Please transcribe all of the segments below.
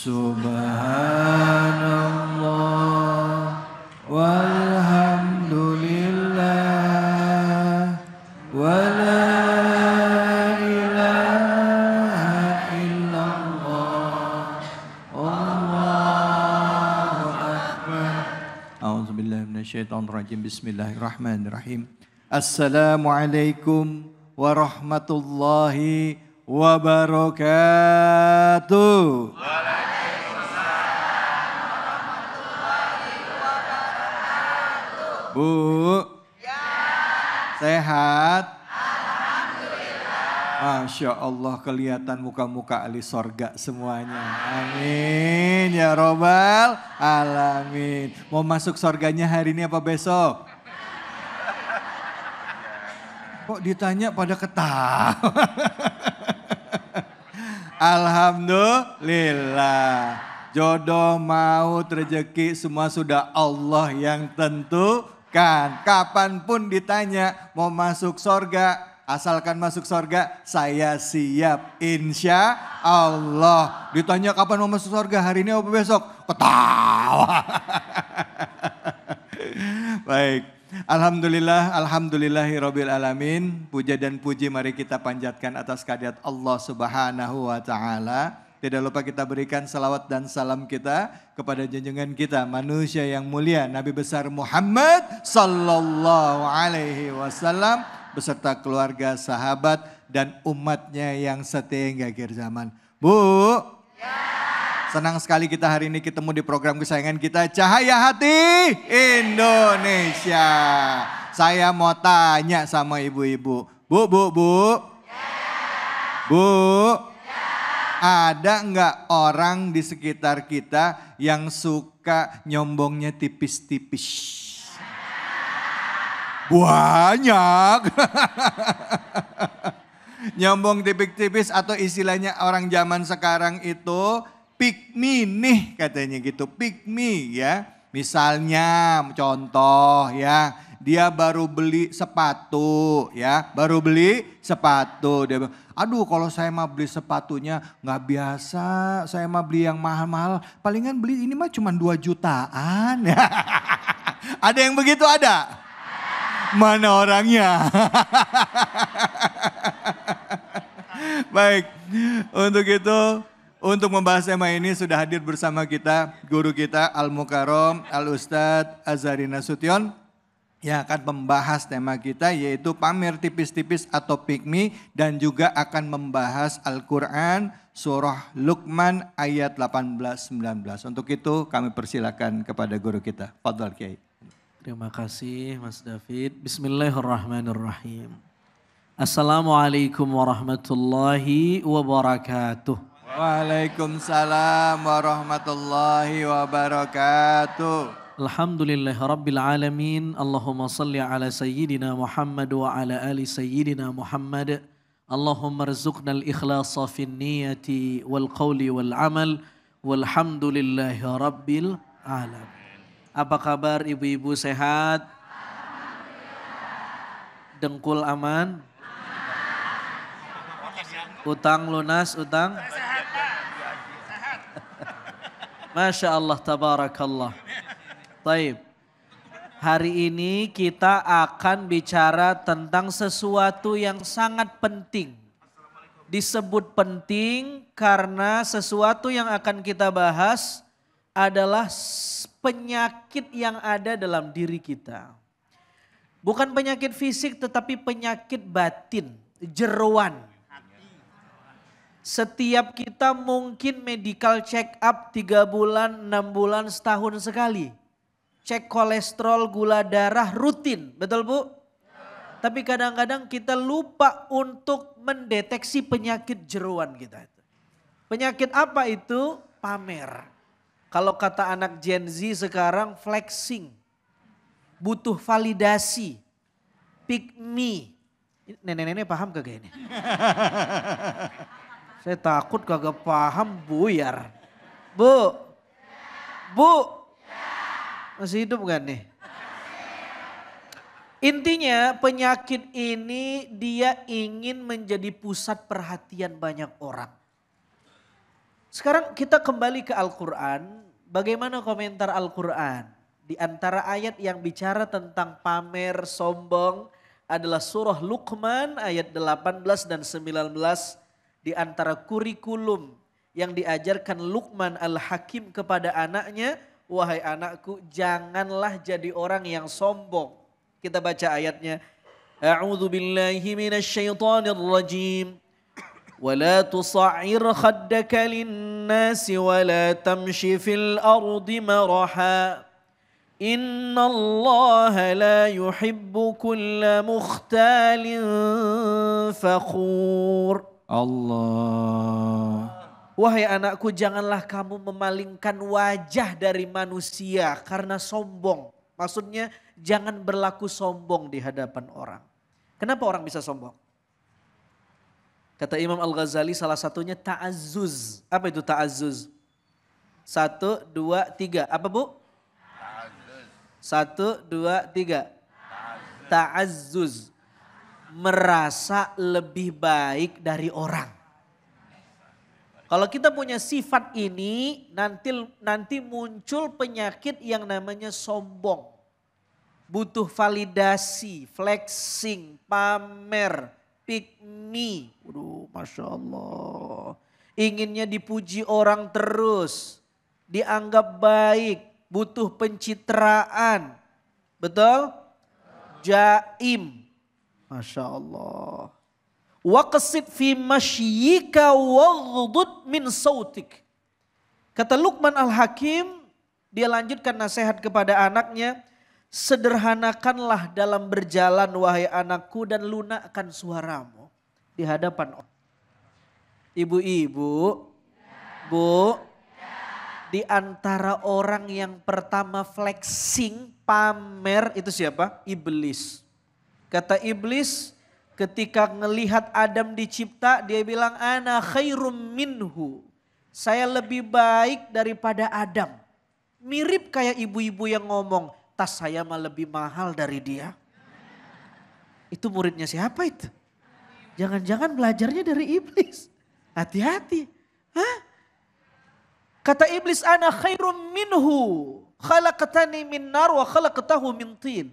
Subhanallah walhamdulillah wa la ilaha illallah Allahu akbar. A'udzubillahi minasyaitonir rajim. Bismillahirrahmanirrahim. Assalamualaikum warahmatullahi wabarakatuh. Bu, sehat? Alhamdulillah. Masya Allah, kelihatan muka-muka ahli sorga semuanya. Amin ya robbal alamin. Mau masuk sorganya hari ini apa besok? Kok ditanya pada ketawa? Alhamdulillah. Jodoh, maut, rezeki semua sudah Allah yang tentukan. Kapanpun ditanya mau masuk sorga, asalkan masuk sorga saya siap insya Allah. Ditanya kapan mau masuk sorga, hari ini apa besok? Ketawa. Baik. Alhamdulillah, alhamdulillahirabbil alamin. Puja dan puji mari kita panjatkan atas kehadirat Allah Subhanahu wa taala. Tidak lupa kita berikan salawat dan salam kita kepada junjungan kita manusia yang mulia Nabi besar Muhammad sallallahu alaihi wasallam beserta keluarga, sahabat dan umatnya yang setia hingga akhir zaman. Bu, senang sekali kita hari ini ketemu di program kesayangan kita Cahaya Hati Indonesia. Saya mau tanya sama ibu-ibu. Bu. Ada nggak orang di sekitar kita yang suka nyombongnya tipis-tipis? Banyak. Nyombong tipis-tipis atau istilahnya orang zaman sekarang itu pick me nih katanya gitu, pick me ya. Misalnya contoh ya, dia baru beli sepatu ya, dia bilang, aduh kalau saya mah beli sepatunya nggak biasa, saya mah beli yang mahal-mahal, palingan beli ini mah cuma 2 jutaan. Ada yang begitu ada? Mana orangnya? Baik, untuk itu, untuk membahas tema ini sudah hadir bersama kita guru kita Al-Mukarram Al-Ustadz Azhari Nasution yang akan membahas tema kita yaitu pamer tipis-tipis atau pick me dan juga akan membahas Al-Quran surah Luqman ayat 18-19. Untuk itu kami persilakan kepada guru kita. Fadhal Kiai. Terima kasih Mas David. Bismillahirrahmanirrahim. Assalamualaikum warahmatullahi wabarakatuh. Waalaikumsalam warahmatullahi wabarakatuh. Alhamdulillahirabbil alamin. Allahumma salli ala sayyidina Muhammad wa ala ali sayyidina Muhammad. Allahumma rzuqnal ikhlasa fin niyati wal qawli wal amal. Walhamdulillahirabbil alamin. Apa kabar ibu-ibu, sehat? Dengkul aman? Utang lunas, utang? Masya Allah, tabarakallah. Taib. Hari ini kita akan bicara tentang sesuatu yang sangat penting. Disebut penting karena sesuatu yang akan kita bahas adalah penyakit yang ada dalam diri kita. Bukan penyakit fisik tetapi penyakit batin, jeroan. Setiap kita mungkin medical check up 3 bulan, 6 bulan, setahun sekali. Cek kolesterol, gula darah rutin, betul Bu? Tapi kadang-kadang kita lupa untuk mendeteksi penyakit jeroan kita. Penyakit apa itu? Pamer. Kalau kata anak Gen Z sekarang flexing. Butuh validasi. Pick me. Nenek-nenek paham kagak ini? Saya takut kagak paham buyar. Bu. Masih hidup kan nih? Intinya penyakit ini dia ingin menjadi pusat perhatian banyak orang. Sekarang kita kembali ke Al-Quran. Bagaimana komentar Al-Quran? Di antara ayat yang bicara tentang pamer, sombong adalah surah Luqman ayat 18 dan 19. Di antara kurikulum yang diajarkan Luqman Al-Hakim kepada anaknya. Wahai anakku, janganlah jadi orang yang sombong. Kita baca ayatnya. A'udzu billahi minasyaitonir rajim. ولا تصعر خدك للناس ولا تمشي في الأرض مرحا إن الله لا يحب كل مختال فخور. Allah. Wahai anakku, janganlah kamu memalingkan wajah dari manusia karena sombong. Maksudnya jangan berlaku sombong di hadapan orang. Kenapa orang bisa sombong? Kata Imam Al-Ghazali salah satunya ta'azzuz. Apa itu ta'azzuz? 1, 2, 3. Apa bu? Ta'azzuz. 1, 2, 3. Ta'azzuz. Merasa lebih baik dari orang. Kalau kita punya sifat ini nanti muncul penyakit yang namanya sombong. Butuh validasi, flexing, pamer. Pick me. Waduh, Masya Allah. Inginnya dipuji orang terus. Dianggap baik. Butuh pencitraan. Betul? Jaim. Masya Allah. Waqsid fi mashyika waghdud min sautik. Kata Luqman Al-Hakim, dia lanjutkan nasihat kepada anaknya. Sederhanakanlah dalam berjalan wahai anakku dan lunakkan suaramu di hadapan orang. Ibu-ibu, bu, di antara orang yang pertama flexing, pamer itu siapa? Iblis. Kata iblis ketika ngelihat Adam dicipta dia bilang ana khairum minhu. Saya lebih baik daripada Adam. Mirip kayak ibu-ibu yang ngomong. Tas saya mah lebih mahal dari dia. Itu muridnya siapa itu? Jangan-jangan belajarnya dari iblis. Hati-hati. Hah? Kata iblis, ana khairum minhu. Khalaqtani min nar wa khalaqtahu min tin.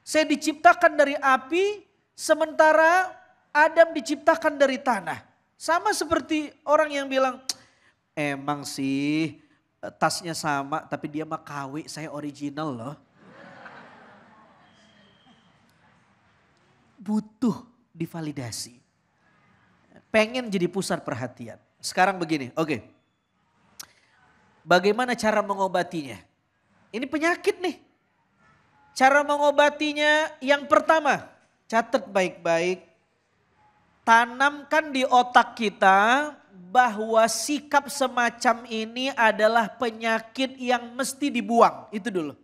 Saya diciptakan dari api, sementara Adam diciptakan dari tanah. Sama seperti orang yang bilang, emang sih tasnya sama tapi dia mah KW, saya original loh. Butuh divalidasi. Pengen jadi pusat perhatian. Sekarang begini, oke. Bagaimana cara mengobatinya? Ini penyakit nih. Cara mengobatinya yang pertama, catat baik-baik. Tanamkan di otak kita bahwa sikap semacam ini adalah penyakit yang mesti dibuang. Itu dulu.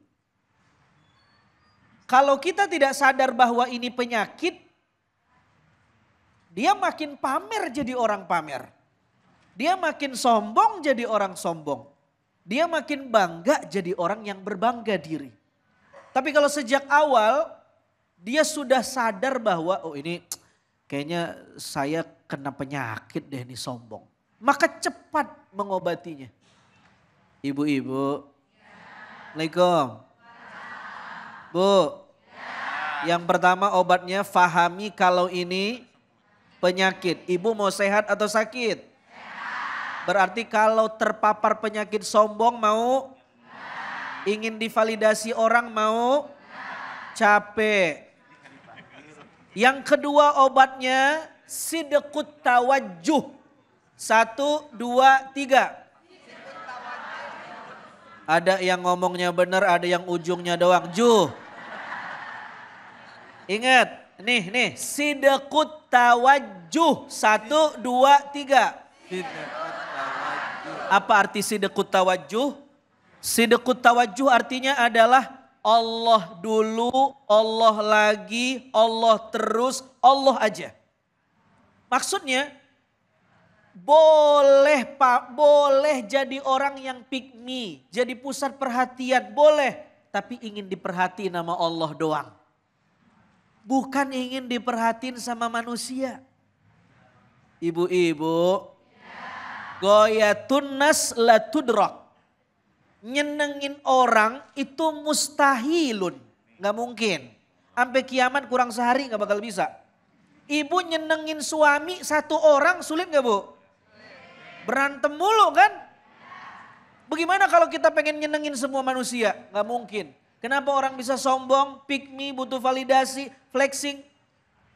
Kalau kita tidak sadar bahwa ini penyakit, dia makin pamer jadi orang pamer. Dia makin sombong jadi orang sombong. Dia makin bangga jadi orang yang berbangga diri. Tapi kalau sejak awal dia sudah sadar bahwa oh ini kayaknya saya kena penyakit deh ini sombong. Maka cepat mengobatinya. Ibu-ibu, Assalamualaikum. Bu, yang pertama obatnya fahami kalau ini penyakit. Ibu mau sehat atau sakit? Berarti kalau terpapar penyakit sombong mau? Ingin divalidasi orang mau? Capek. Yang kedua obatnya sidqut tawajjuh. 1, 2, 3. Ada yang ngomongnya benar, ada yang ujungnya doang. Ingat, nih, sidqut tawajjuh. 1, 2, 3. Apa arti sidqut tawajjuh? Sidqut tawajjuh artinya adalah Allah dulu, Allah lagi, Allah terus, Allah aja. Maksudnya boleh jadi orang yang pick me, jadi pusat perhatian, boleh. Tapi ingin diperhatiin sama Allah doang. Bukan ingin diperhatiin sama manusia. Ibu-ibu, Goyatun nas la tudrak. Nyenengin orang itu mustahilun. Gak mungkin. Sampai kiamat kurang sehari gak bakal bisa. Ibu nyenengin suami satu orang sulit gak bu? Berantem mulu kan? Bagaimana kalau kita pengen nyenengin semua manusia? Gak mungkin. Kenapa orang bisa sombong, pick me, butuh validasi, flexing.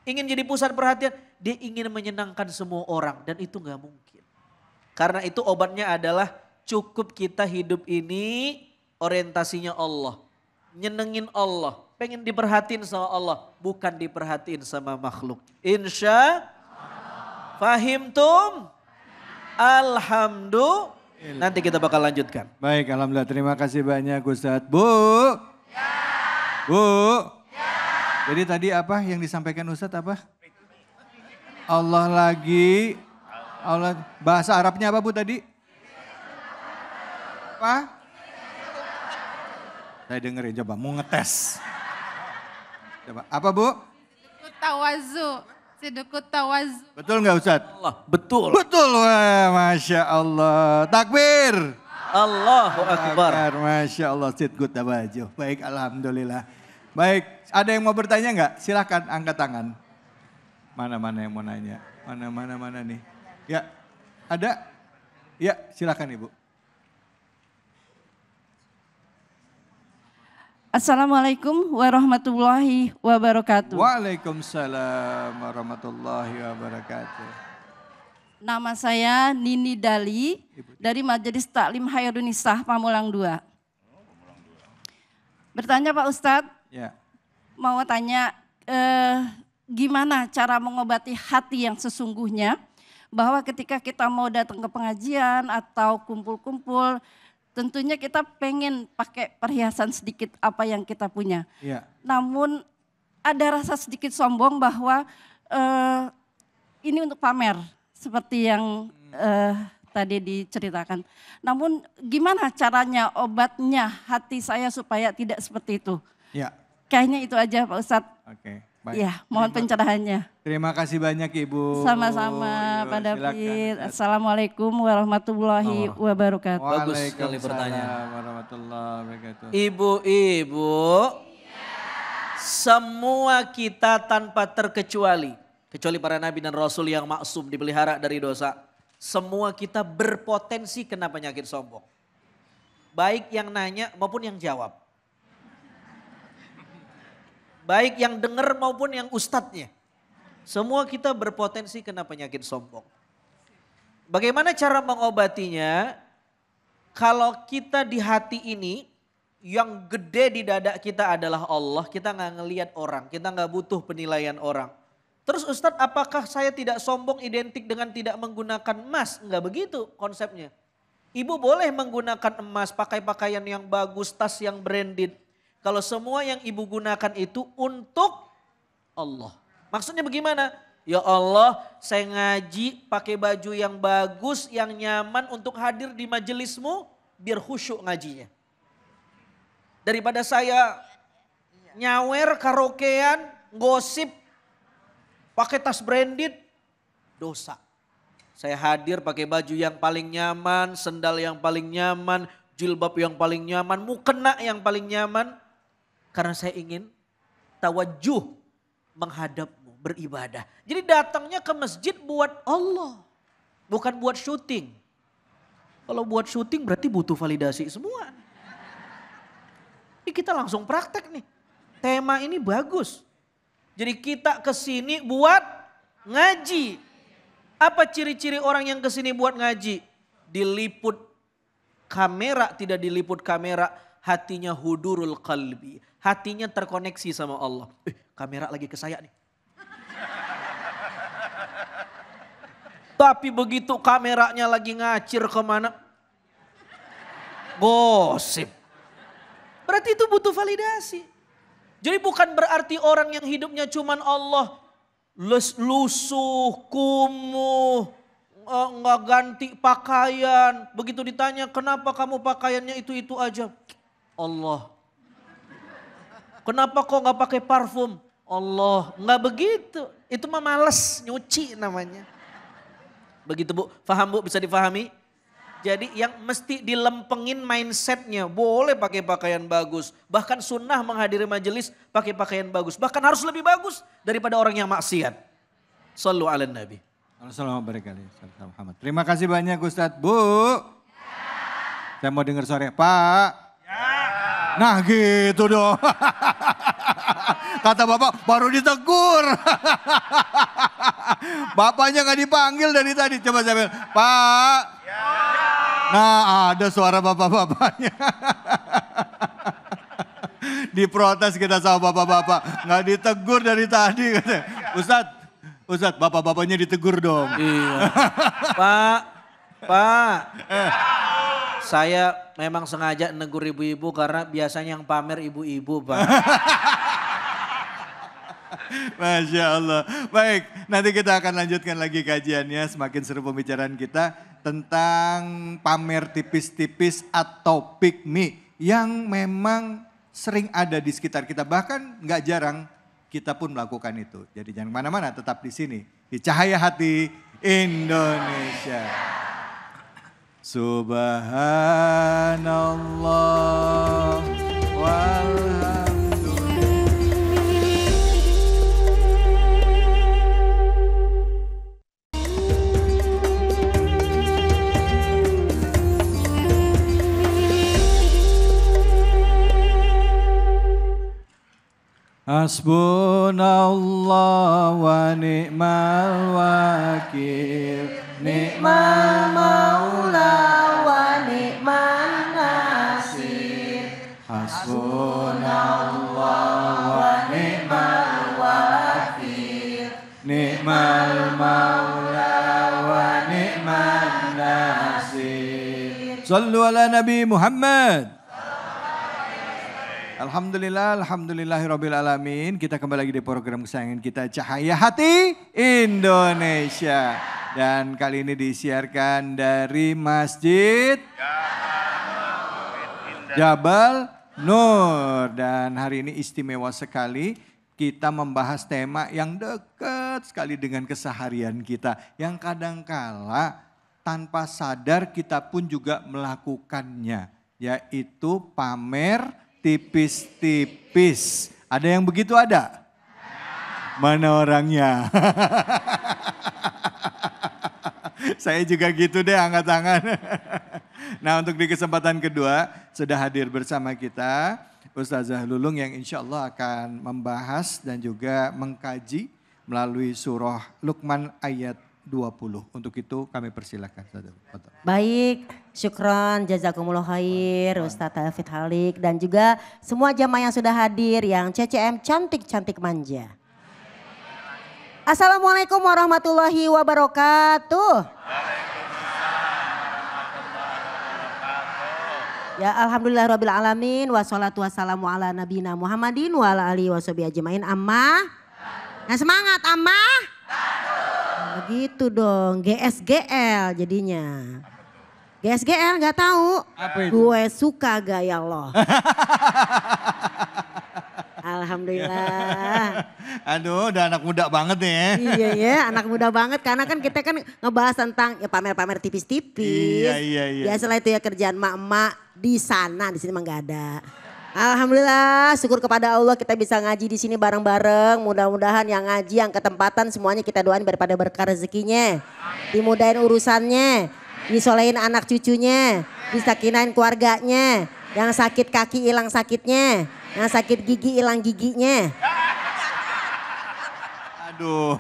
Ingin jadi pusat perhatian. Dia ingin menyenangkan semua orang dan itu gak mungkin. Karena itu obatnya adalah cukup kita hidup ini orientasinya Allah. Nyenengin Allah. Pengen diperhatiin sama Allah. Bukan diperhatiin sama makhluk. Insya fahimtum. Alhamdulillah. Nanti kita bakal lanjutkan. Baik, alhamdulillah. Terima kasih banyak Ustadz. Bu. Ya. Bu. Ya. Jadi tadi apa yang disampaikan Ustadz apa? Allah lagi. Allah. Bahasa Arabnya apa Bu tadi? Apa? Saya dengerin coba, mau ngetes. Coba, apa Bu? Sidukut tawazu. Betul nggak Ustadz? Allah, betul. Betul, wah, Masya Allah. Takbir. Allahu Akbar. Masya Allah, sidukut tawazu. Baik, alhamdulillah. Baik, ada yang mau bertanya nggak? Silahkan angkat tangan. Mana yang mau nanya? Mana nih? Ya, ada? Ya, silakan Ibu. Assalamualaikum warahmatullahi wabarakatuh. Waalaikumsalam warahmatullahi wabarakatuh. Nama saya Nini Dali dari Majelis Taklim Hairunisa Pamulang 2. Bertanya Pak Ustadz, Ya. mau tanya gimana cara mengobati hati yang sesungguhnya bahwa ketika kita mau datang ke pengajian atau kumpul-kumpul, tentunya kita pengen pakai perhiasan sedikit apa yang kita punya. Ya. Namun ada rasa sedikit sombong bahwa ini untuk pamer seperti yang tadi diceritakan. Namun gimana caranya obatnya hati saya supaya tidak seperti itu? Ya. Kayaknya itu aja Pak Ustadz. Oke. Baik. Ya, mohon pencerahannya. Terima kasih banyak Ibu. Sama-sama Pak David. Assalamualaikum warahmatullahi wabarakatuh. Bagus sekali pertanyaan. Waalaikumsalam warahmatullahi wabarakatuh. Ibu-ibu, semua kita tanpa terkecuali, kecuali para nabi dan rasul yang maksum dipelihara dari dosa, semua kita berpotensi kena penyakit sombong. Baik yang nanya maupun yang jawab. Baik yang dengar maupun yang ustadznya. Semua kita berpotensi kena penyakit sombong. Bagaimana cara mengobatinya? Kalau kita di hati ini, yang gede di dada kita adalah Allah, kita nggak ngelihat orang, kita nggak butuh penilaian orang. Terus Ustadz, apakah saya tidak sombong identik dengan tidak menggunakan emas? Enggak begitu konsepnya. Ibu boleh menggunakan emas, pakai pakaian yang bagus, tas yang branded. Kalau semua yang ibu gunakan itu untuk Allah. Maksudnya bagaimana? Ya Allah, saya ngaji pakai baju yang bagus, yang nyaman untuk hadir di majelismu, biar khusyuk ngajinya. Daripada saya nyawer, karaokean, gosip, pakai tas branded, dosa. Saya hadir pakai baju yang paling nyaman, sendal yang paling nyaman, jilbab yang paling nyaman, mukena yang paling nyaman. Karena saya ingin tawajuh menghadapmu, beribadah. Jadi datangnya ke masjid buat Allah, bukan buat syuting. Kalau buat syuting berarti butuh validasi semua. Ini kita langsung praktek nih. Tema ini bagus. Jadi kita kesini buat ngaji. Apa ciri-ciri orang yang kesini buat ngaji? Diliput kamera, tidak diliput kamera, hatinya hudurul qalbi. Hatinya terkoneksi sama Allah. Kamera lagi ke saya nih. Tapi begitu kameranya lagi ngacir kemana? Gosip. Berarti itu butuh validasi. Jadi bukan berarti orang yang hidupnya cuman Allah. Lusuh, kumuh, nggak ganti pakaian. Begitu ditanya kenapa kamu pakaiannya itu aja. Allah. Kenapa kok nggak pakai parfum? Allah. Nggak begitu. Itu mah males nyuci namanya. Begitu Bu, paham Bu, bisa difahami? Jadi yang mesti dilempengin mindsetnya, boleh pakai pakaian bagus. Bahkan sunnah menghadiri majelis pakai pakaian bagus. Bahkan harus lebih bagus daripada orang yang maksiat. Sallu ala Nabi. Muhammad. Terima kasih banyak Ustadz. Bu. Saya mau dengar sore. Pak. Nah gitu dong. Kata Bapak baru ditegur. Bapaknya gak dipanggil dari tadi. Coba saya bilang, Pak. Nah ada suara bapak-bapaknya. Diprotes kita sama bapak-bapak. Gak ditegur dari tadi. Ustadz, bapak-bapaknya ditegur dong. Iya. Pak. Saya memang sengaja negur ibu-ibu karena biasanya yang pamer ibu-ibu, Pak. Masya Allah. Baik, nanti kita akan lanjutkan lagi kajiannya. Semakin seru pembicaraan kita tentang pamer tipis-tipis atau pick me yang memang sering ada di sekitar kita. Bahkan nggak jarang kita pun melakukan itu. Jadi jangan kemana-mana, tetap di sini. Di Cahaya Hati Indonesia. Subhanallah walhamdulillah. Hasbunallah wa ni'mal wakil, ni'mal maula wa ni'mal nasir. Hasbunallah wa ni'mal wakil, ni'mal maula wa ni'mal nasir. Sallu ala Nabi Muhammad. Alhamdulillahirabbil alamin. Kita kembali lagi di program kesayangan kita Cahaya Hati Indonesia. Dan kali ini disiarkan dari Masjid Jabal Nur. Dan hari ini istimewa sekali. Kita membahas tema yang dekat sekali dengan keseharian kita. Yang kadangkala tanpa sadar kita pun juga melakukannya. Yaitu pamer tipis-tipis. Ada yang begitu ada? Mana orangnya? Saya juga gitu deh, angkat tangan. Nah, untuk di kesempatan kedua sudah hadir bersama kita Ustazah Lulung yang insya Allah akan membahas dan juga mengkaji melalui surah Luqman ayat 20. Untuk itu kami persilakan. Baik, syukron, jazakumullah khair, Ustadz David Halik dan juga semua jamaah yang sudah hadir yang CCM cantik-cantik manja. Assalamualaikum warahmatullahi wabarakatuh. Ya alhamdulillahirabbil alamin wassalatu wassalamu ala nabiyina Muhammadin wa ala alihi washabihi ajmain. Amma. Nah semangat amma. Begitu dong, GSGL jadinya. GSGL nggak tahu. Apa itu? Gue suka gaya lo. Alhamdulillah. Aduh, udah anak muda banget nih ya. Iya ya, anak muda banget karena kan kita kan ngebahas tentang ya pamer-pamer tipis-tipis. Iya. Biasalah itu ya kerjaan mak-mak di sana, di sini mah nggak ada. Alhamdulillah, syukur kepada Allah kita bisa ngaji di sini bareng-bareng. Mudah-mudahan yang ngaji, yang ketempatan semuanya kita doain daripada berkah rezekinya. Dimudahin urusannya, disolehin anak cucunya, disakinain keluarganya. Yang sakit kaki hilang sakitnya, yang sakit gigi hilang giginya. Aduh,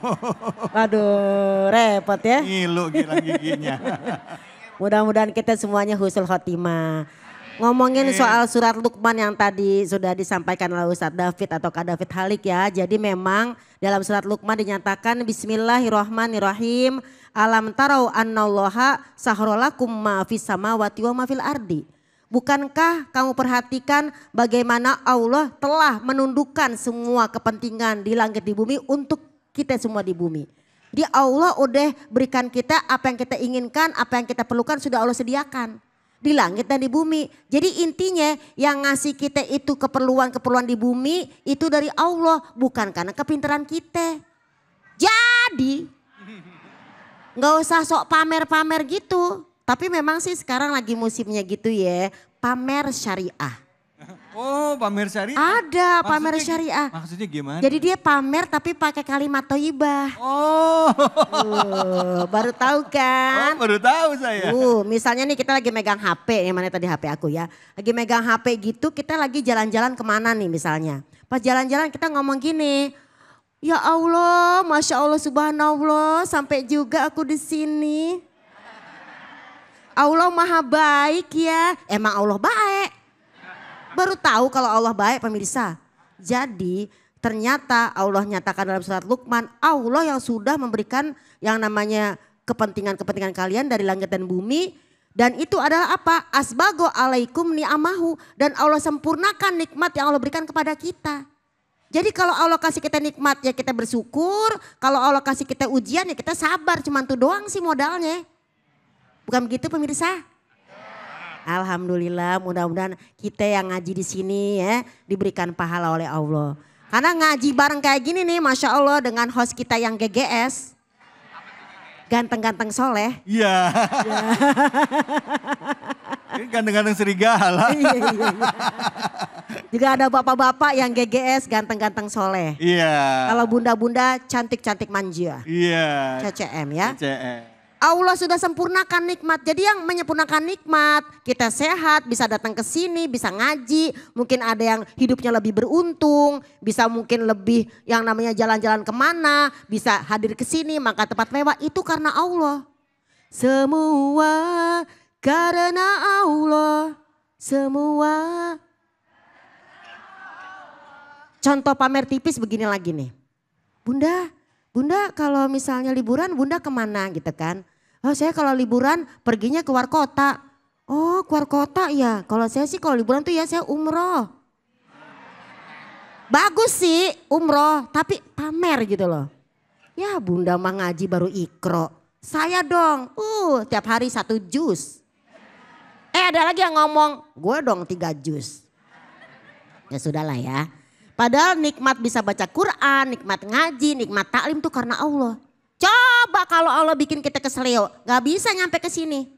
repot ya. Ngilu hilang giginya. Mudah-mudahan kita semuanya husnul khotimah. Ngomongin soal surat Luqman yang tadi sudah disampaikan oleh Ustadz David atau Kak David Halik ya. Jadi memang dalam surat Luqman dinyatakan Bismillahirrahmanirrahim. Alam tarau annallaha sahrolakum ma fis samawati wa ma fil ardi. Bukankah kamu perhatikan bagaimana Allah telah menundukkan semua kepentingan di langit di bumi untuk kita semua di bumi. Jadi Allah udah berikan kita apa yang kita inginkan, apa yang kita perlukan sudah Allah sediakan. Di langit dan di bumi. Jadi intinya yang ngasih kita itu keperluan-keperluan di bumi itu dari Allah. Bukan karena kepintaran kita. Jadi Nggak usah sok pamer-pamer gitu. Tapi memang sih sekarang lagi musimnya gitu ya. Pamer syariah. Oh, pamer syariah. Ada pamer syariah. Maksudnya gimana? Jadi dia pamer tapi pakai kalimat thayyibah. Oh. Baru tahu kan? Baru tahu saya. Misalnya nih kita lagi megang HP, yang mana tadi HP aku ya. Lagi megang HP gitu, kita lagi jalan-jalan kemana nih misalnya. Pas jalan-jalan kita ngomong gini, ya Allah, Masya Allah, Subhanallah, sampai juga aku di sini. Allah maha baik ya, emang Allah baik. Baru tahu kalau Allah baik pemirsa. Jadi ternyata Allah nyatakan dalam surat Luqman, Allah yang sudah memberikan yang namanya kepentingan-kepentingan kalian dari langit dan bumi. Dan itu adalah apa? Asbago alaikum ni'amahu. Dan Allah sempurnakan nikmat yang Allah berikan kepada kita. Jadi kalau Allah kasih kita nikmat ya kita bersyukur. Kalau Allah kasih kita ujian ya kita sabar. Cuman itu doang sih modalnya. Bukan begitu pemirsa? Alhamdulillah, mudah-mudahan kita yang ngaji di sini ya diberikan pahala oleh Allah. Karena ngaji bareng kayak gini nih, Masya Allah dengan host kita yang GGS. Ganteng-ganteng soleh. Iya. Ini ganteng-ganteng serigala. Iya. Juga ada bapak-bapak yang GGS ganteng-ganteng soleh. Iya. Kalau bunda-bunda cantik-cantik manja. Iya. CCM ya. CCM. Allah sudah sempurnakan nikmat. Jadi yang menyempurnakan nikmat, kita sehat, bisa datang ke sini, bisa ngaji. Mungkin ada yang hidupnya lebih beruntung, bisa mungkin lebih yang namanya jalan-jalan kemana, bisa hadir ke sini, makan tempat mewah. Itu karena Allah. Semua karena Allah. Semua. Contoh pamer tipis begini lagi nih. Bunda kalau misalnya liburan Bunda kemana gitu kan. Oh saya kalau liburan perginya keluar kota. Oh keluar kota ya. Kalau saya sih kalau liburan tuh ya saya umroh. Bagus sih umroh tapi pamer gitu loh. Ya Bunda mah ngaji baru ikro. Saya dong tiap hari 1 jus. Ada lagi yang ngomong gue dong 3 jus. Ya sudahlah ya. Padahal nikmat bisa baca Quran, nikmat ngaji, nikmat taklim tuh karena Allah. Coba kalau Allah bikin kita keseleo, gak bisa nyampe ke sini.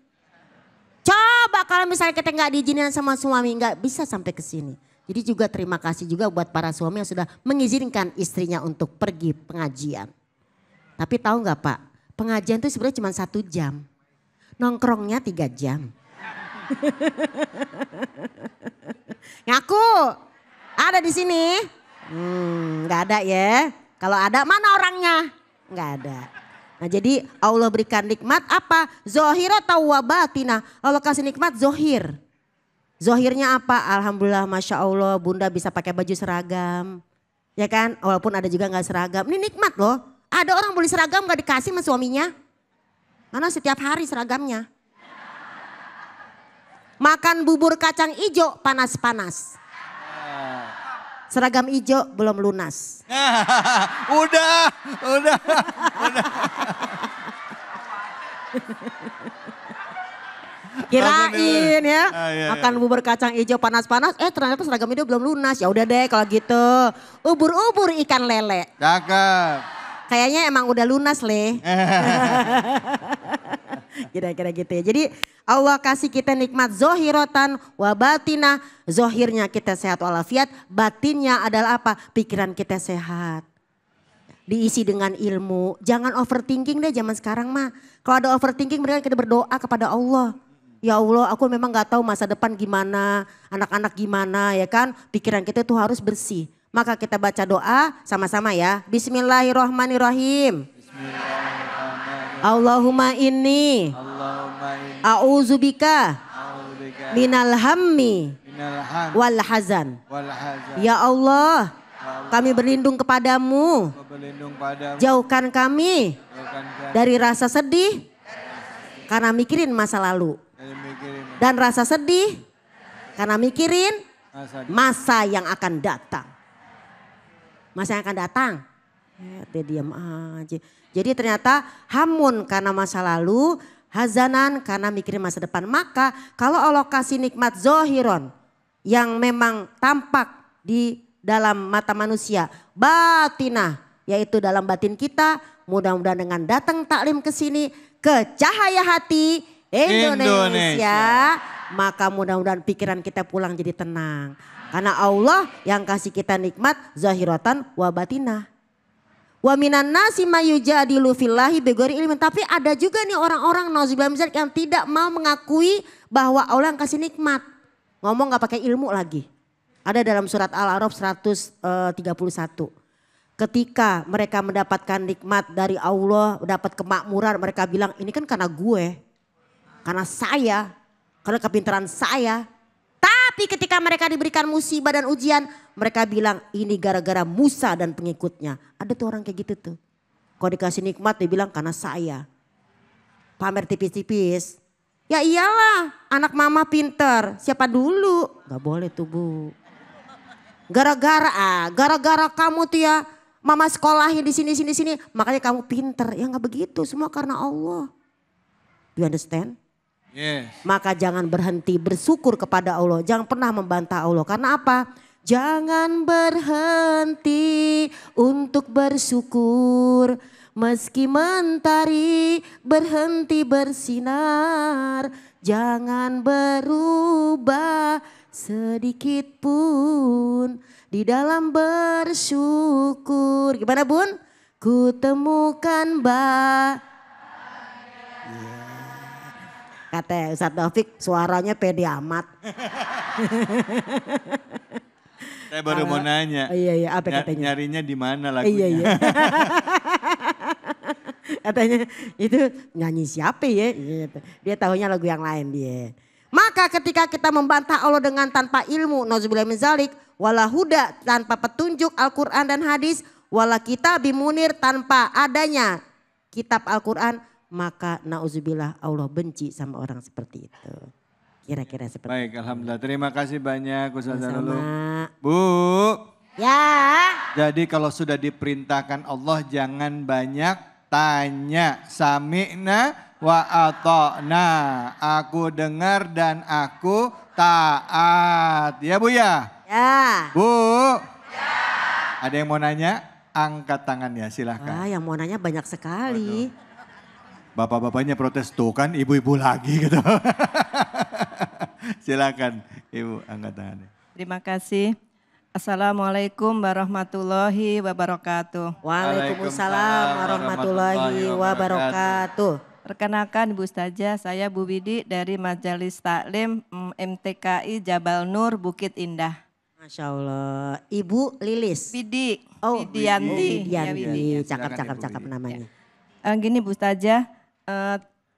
Coba kalau misalnya kita gak diizinin sama suami, gak bisa sampai ke sini. Jadi juga terima kasih juga buat para suami yang sudah mengizinkan istrinya untuk pergi pengajian. Tapi tahu gak Pak, pengajian itu sebenarnya cuma 1 jam. Nongkrongnya 3 jam. Ngaku. Ada di sini? Nggak ada ya. Kalau ada mana orangnya? Nggak ada. Nah jadi Allah berikan nikmat apa? Zohiro atau wabatina. Allah kasih nikmat zohir. Zohirnya apa? Alhamdulillah Masya Allah Bunda bisa pakai baju seragam. Ya kan? Walaupun ada juga nggak seragam. Ini nikmat loh. Ada orang beli seragam nggak dikasih sama suaminya. Karena setiap hari seragamnya. Makan bubur kacang ijo panas-panas. Seragam hijau belum lunas. Udah. Kirain ya, iya. makan bubur kacang hijau panas-panas, ternyata seragam hijau belum lunas. Ya udah deh kalau gitu, ubur-ubur ikan lele. Cakep. Kayaknya emang udah lunas Le. Kira-kira gitu ya. Jadi Allah kasih kita nikmat zohirotan wabatina. Zohirnya kita sehat walafiat, batinnya adalah apa? Pikiran kita sehat. Diisi dengan ilmu. Jangan overthinking deh zaman sekarang mah. Kalau ada overthinking mereka kita berdoa kepada Allah. Ya Allah aku memang gak tahu masa depan gimana, anak-anak gimana ya kan. Pikiran kita tuh harus bersih. Maka kita baca doa sama-sama ya. Bismillahirrahmanirrahim. Allahumma inni a'udzubika minal hammi wal hazan. Ya Allah, kami berlindung kepadamu. Jauhkan kami dari rasa sedih karena mikirin masa lalu. Dan rasa sedih karena mikirin masa yang akan datang. Masa yang akan datang. Dia diam aja. Jadi ternyata hamun karena masa lalu, hazanan karena mikirin masa depan. Maka kalau Allah kasih nikmat zohiron yang memang tampak di dalam mata manusia, batinah yaitu dalam batin kita, mudah-mudahan dengan datang taklim ke sini ke Cahaya Hati Indonesia. Maka mudah-mudahan pikiran kita pulang jadi tenang. Karena Allah yang kasih kita nikmat zahiratan wa batinah. Wa minan nasi mayujadilu fillahi bighairi ilmin. Tapi ada juga nih orang-orang nauzubillah yang tidak mau mengakui bahwa Allah yang kasih nikmat. Ngomong gak pakai ilmu lagi. Ada dalam surat Al-A'raf 131. Ketika mereka mendapatkan nikmat dari Allah, dapat kemakmuran, mereka bilang ini kan karena gue. Karena saya, karena kepintaran saya. Tapi ketika mereka diberikan musibah dan ujian, mereka bilang ini gara-gara Musa dan pengikutnya. Ada tuh orang kayak gitu tuh. Kalau dikasih nikmat dia bilang karena saya. Pamer tipis-tipis. Ya iyalah anak mama pinter. Siapa dulu? Gak boleh tuh Bu. Gara-gara kamu tuh ya mama sekolahin di sini. Makanya kamu pinter. Ya gak begitu semua karena Allah. Do you understand? Yes. Maka jangan berhenti bersyukur kepada Allah. Jangan pernah membantah Allah. Karena apa? Jangan berhenti untuk bersyukur. Meski mentari berhenti bersinar. Jangan berubah sedikit pun di dalam bersyukur. Gimana Bun? Kutemukan kata Ustadz Taufik suaranya pede amat. Saya baru mau nanya. Iya, apa katanya? Nyarinya di mana lagunya? Iya. Katanya itu nyanyi siapa ya? Dia tahunya lagu yang lain dia. Maka ketika kita membantah Allah dengan tanpa ilmu, nauzubillah min zalik, wala huda tanpa petunjuk Al-Quran dan hadis, wala kitab bimunir tanpa adanya kitab Al-Quran, maka nauzubillah Allah benci sama orang seperti itu. Kira-kira seperti Baik, itu. alhamdulillah. Terima kasih banyak Ustazah Nurul. Sama. Bu. Ya. Jadi kalau sudah diperintahkan Allah jangan banyak tanya. Sami'na wa ata'na. Aku dengar dan aku taat. Ya Bu ya? Ya. Bu. Ya. Ada yang mau nanya? Angkat tangannya silahkan. Yang mau nanya banyak sekali. Bapak-bapaknya protes tuh kan ibu-ibu lagi gitu. Silakan Ibu angkat tangannya. Terima kasih. Assalamualaikum warahmatullahi wabarakatuh. Waalaikumsalam warahmatullahi wabarakatuh. Perkenalkan Bu Ustazah, saya Bu Widi dari Majelis Taklim MTKI Jabal Nur Bukit Indah. Masya Allah. Ibu Lilis. Widi, Oh, Widianti. Ya, Widi. Cakep namanya. Gini Bu Ustazah,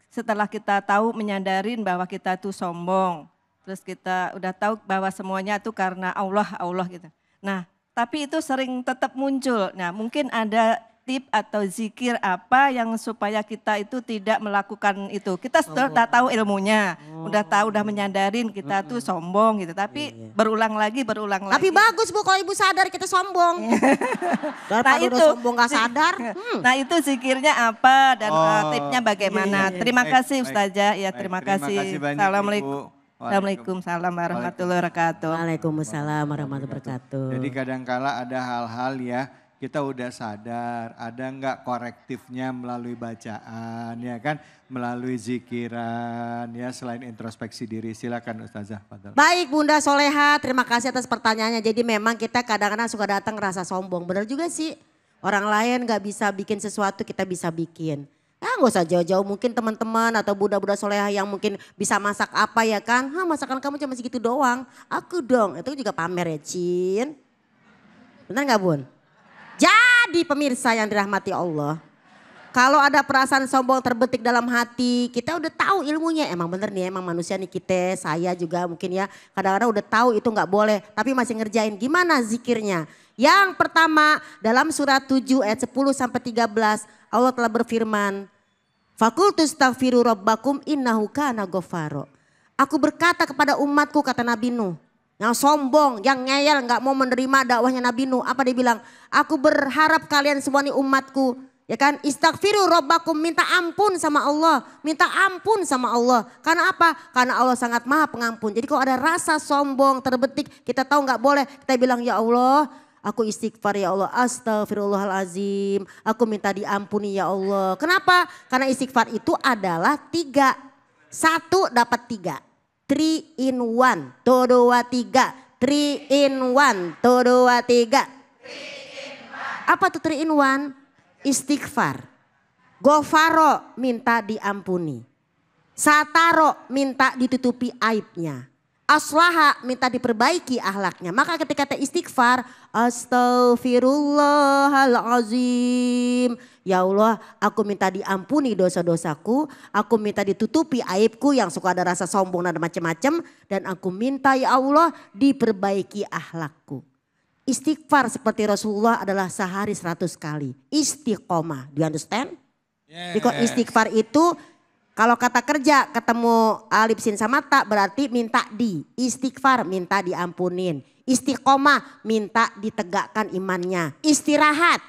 setelah kita tahu menyadarin bahwa kita itu sombong, terus kita udah tahu bahwa semuanya itu karena Allah gitu. Nah, tapi itu sering tetap muncul. Nah, mungkin ada tip atau zikir apa yang supaya kita itu tidak melakukan itu. Kita sudah tahu ilmunya, udah menyadarin kita tuh sombong gitu. Tapi berulang lagi. Tapi bagus Bu kalau Ibu sadar kita sombong. Daripada itu udah sombong gak sadar. Nah itu zikirnya apa dan tipnya bagaimana. Terima kasih Ustazah. Ya terima kasih. banyak, Assalamualaikum. Ibu. Waalaikumsalam warahmatullahi wabarakatuh. Waalaikumsalam warahmatullahi wabarakatuh. Jadi kadangkala ada hal-hal ya kita udah sadar, ada enggak korektifnya melalui bacaan ya kan, melalui zikiran ya selain introspeksi diri. Silakan Ustazah. Fadal. Baik Bunda Soleha, terima kasih atas pertanyaannya. Jadi memang kita kadang-kadang suka datang rasa sombong. Benar juga sih, orang lain gak bisa bikin sesuatu kita bisa bikin. Gak usah jauh-jauh, mungkin teman-teman atau Bunda-Bunda Soleha yang mungkin bisa masak apa ya kan. Masakan kamu cuma segitu doang, aku dong. Itu juga pamer ya Cin. Benar gak Bun? Jadi pemirsa yang dirahmati Allah, kalau ada perasaan sombong terbetik dalam hati, kita udah tahu ilmunya. Emang bener nih, emang manusia nih kita, saya juga mungkin ya. Kadang-kadang udah tahu itu gak boleh, tapi masih ngerjain. Gimana zikirnya? Yang pertama dalam surat 7 ayat 10 sampai 13, Allah telah berfirman, Fakultu astaghfiru rabbakum innahu kana ghafaro. Aku berkata kepada umatku, kata Nabi Nuh. Yang sombong, yang ngeyel, gak mau menerima dakwahnya Nabi Nuh. Apa dia bilang? Aku berharap kalian semua nih umatku. Ya kan? Istaghfiru rabbakum, minta ampun sama Allah. Minta ampun sama Allah. Karena apa? Karena Allah sangat maha pengampun. Jadi kalau ada rasa sombong terbetik, kita tahu gak boleh. Kita bilang ya Allah, Aku istighfar ya Allah, astagfirullahalazim. Aku minta diampuni ya Allah. Kenapa? Karena istighfar itu adalah 3. 1 dapat 3. 3 in 1. Tuh 2 3. 3 in 1. Tuh 2 3. Apa tuh 3 in 1? Istighfar. Gofaro minta diampuni. Sataro minta ditutupi aibnya. Aslaha minta diperbaiki akhlaknya. Maka ketika kita istighfar, astagfirullahalazim. Ya Allah, aku minta diampuni dosa-dosaku. Aku minta ditutupi aibku yang suka ada rasa sombong dan macam-macam. Dan aku minta ya Allah diperbaiki akhlakku. Istighfar seperti Rasulullah adalah sehari 100 kali. Istiqomah, do you understand? Because istighfar itu kalau kata kerja ketemu alif sin sama ta berarti minta istighfar minta diampunin. Istiqomah minta ditegakkan imannya. Istirahat.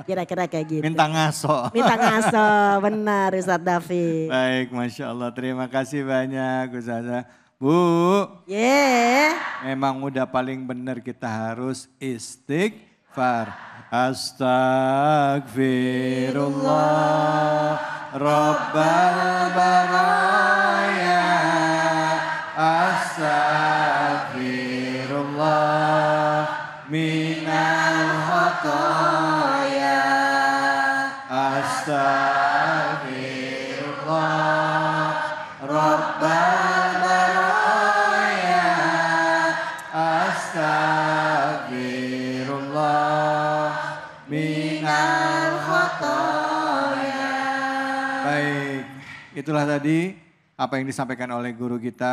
Kira-kira kayak gitu. Minta ngaso. Minta ngaso, benar Ustaz David. Baik, Masya Allah. Terima kasih banyak Ustazah. Bu, memang udah paling benar kita harus istighfar. Astagfirullah Rabbal baraya. Astagfirullah minal khataya. Astagfirullah Rabbal baraya. Astagfirullah minal khataya. Baik, itulah tadi apa yang disampaikan oleh guru kita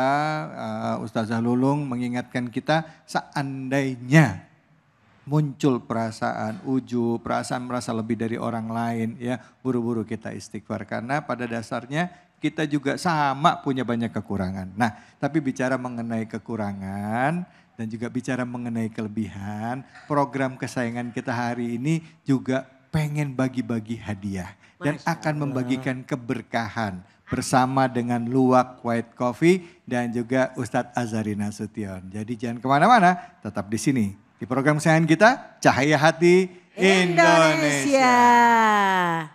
Ustazah Lulung mengingatkan kita seandainya muncul perasaan ujub, perasaan merasa lebih dari orang lain ya, buru-buru kita istighfar karena pada dasarnya kita juga sama punya banyak kekurangan. Nah, tapi bicara mengenai kekurangan dan juga bicara mengenai kelebihan, program kesayangan kita hari ini juga pengen bagi-bagi hadiah dan akan membagikan keberkahan bersama dengan Luwak White Coffee dan juga Ustadz Azhari Nasution. Jadi jangan kemana-mana, tetap di sini. Di program kesayangan kita, Cahaya Hati Indonesia.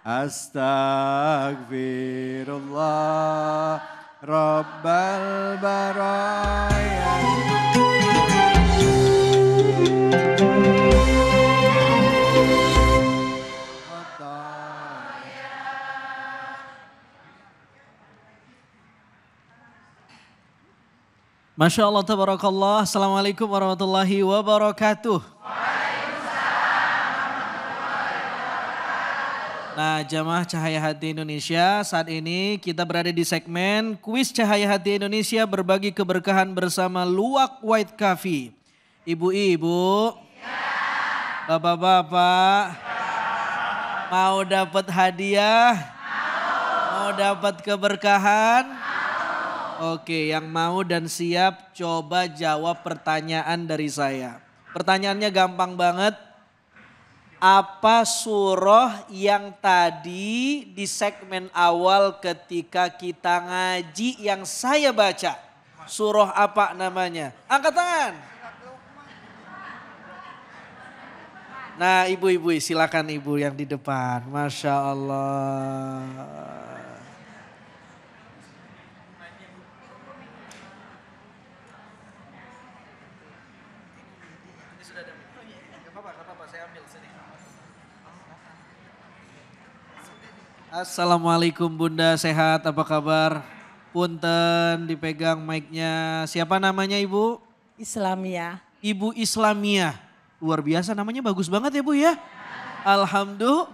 Astagfirullah Rabbal baraya. Masya Allah, tabarakallah. Assalamualaikum warahmatullahi wabarakatuh. Nah, jamaah Cahaya Hati Indonesia, saat ini kita berada di segmen kuis Cahaya Hati Indonesia berbagi keberkahan bersama Luwak White Coffee. Ibu-ibu, bapak-bapak, mau dapat hadiah? Mau dapat keberkahan? Oke, yang mau dan siap coba jawab pertanyaan dari saya. Pertanyaannya gampang banget. Apa surah yang tadi di segmen awal ketika kita ngaji yang saya baca? Surah apa namanya? Angkat tangan. Nah, ibu-ibu silakan ibu yang di depan. Masya Allah. Assalamualaikum Bunda, sehat apa kabar? Punten dipegang mic-nya. Siapa namanya Ibu? Islamia. Ibu Islamia. Luar biasa namanya bagus banget ya Bu ya. Alhamdulillah.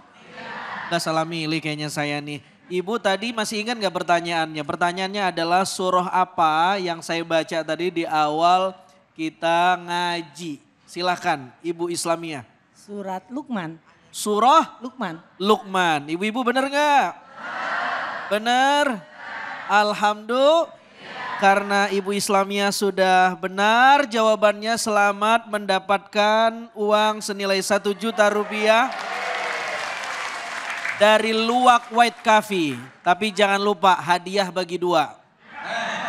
Gak salah milih kayaknya saya nih. Ibu tadi masih ingat gak pertanyaannya? Pertanyaannya adalah surah apa yang saya baca tadi di awal kita ngaji. Silahkan Ibu Islamia. Surat Luqman. Surah Luqman. Luqman. Ibu-ibu benar nggak? Benar. Alhamdulillah. Karena Ibu Islamia sudah benar jawabannya, selamat mendapatkan uang senilai 1 juta rupiah dari Luwak White Coffee. Tapi jangan lupa hadiah bagi 2.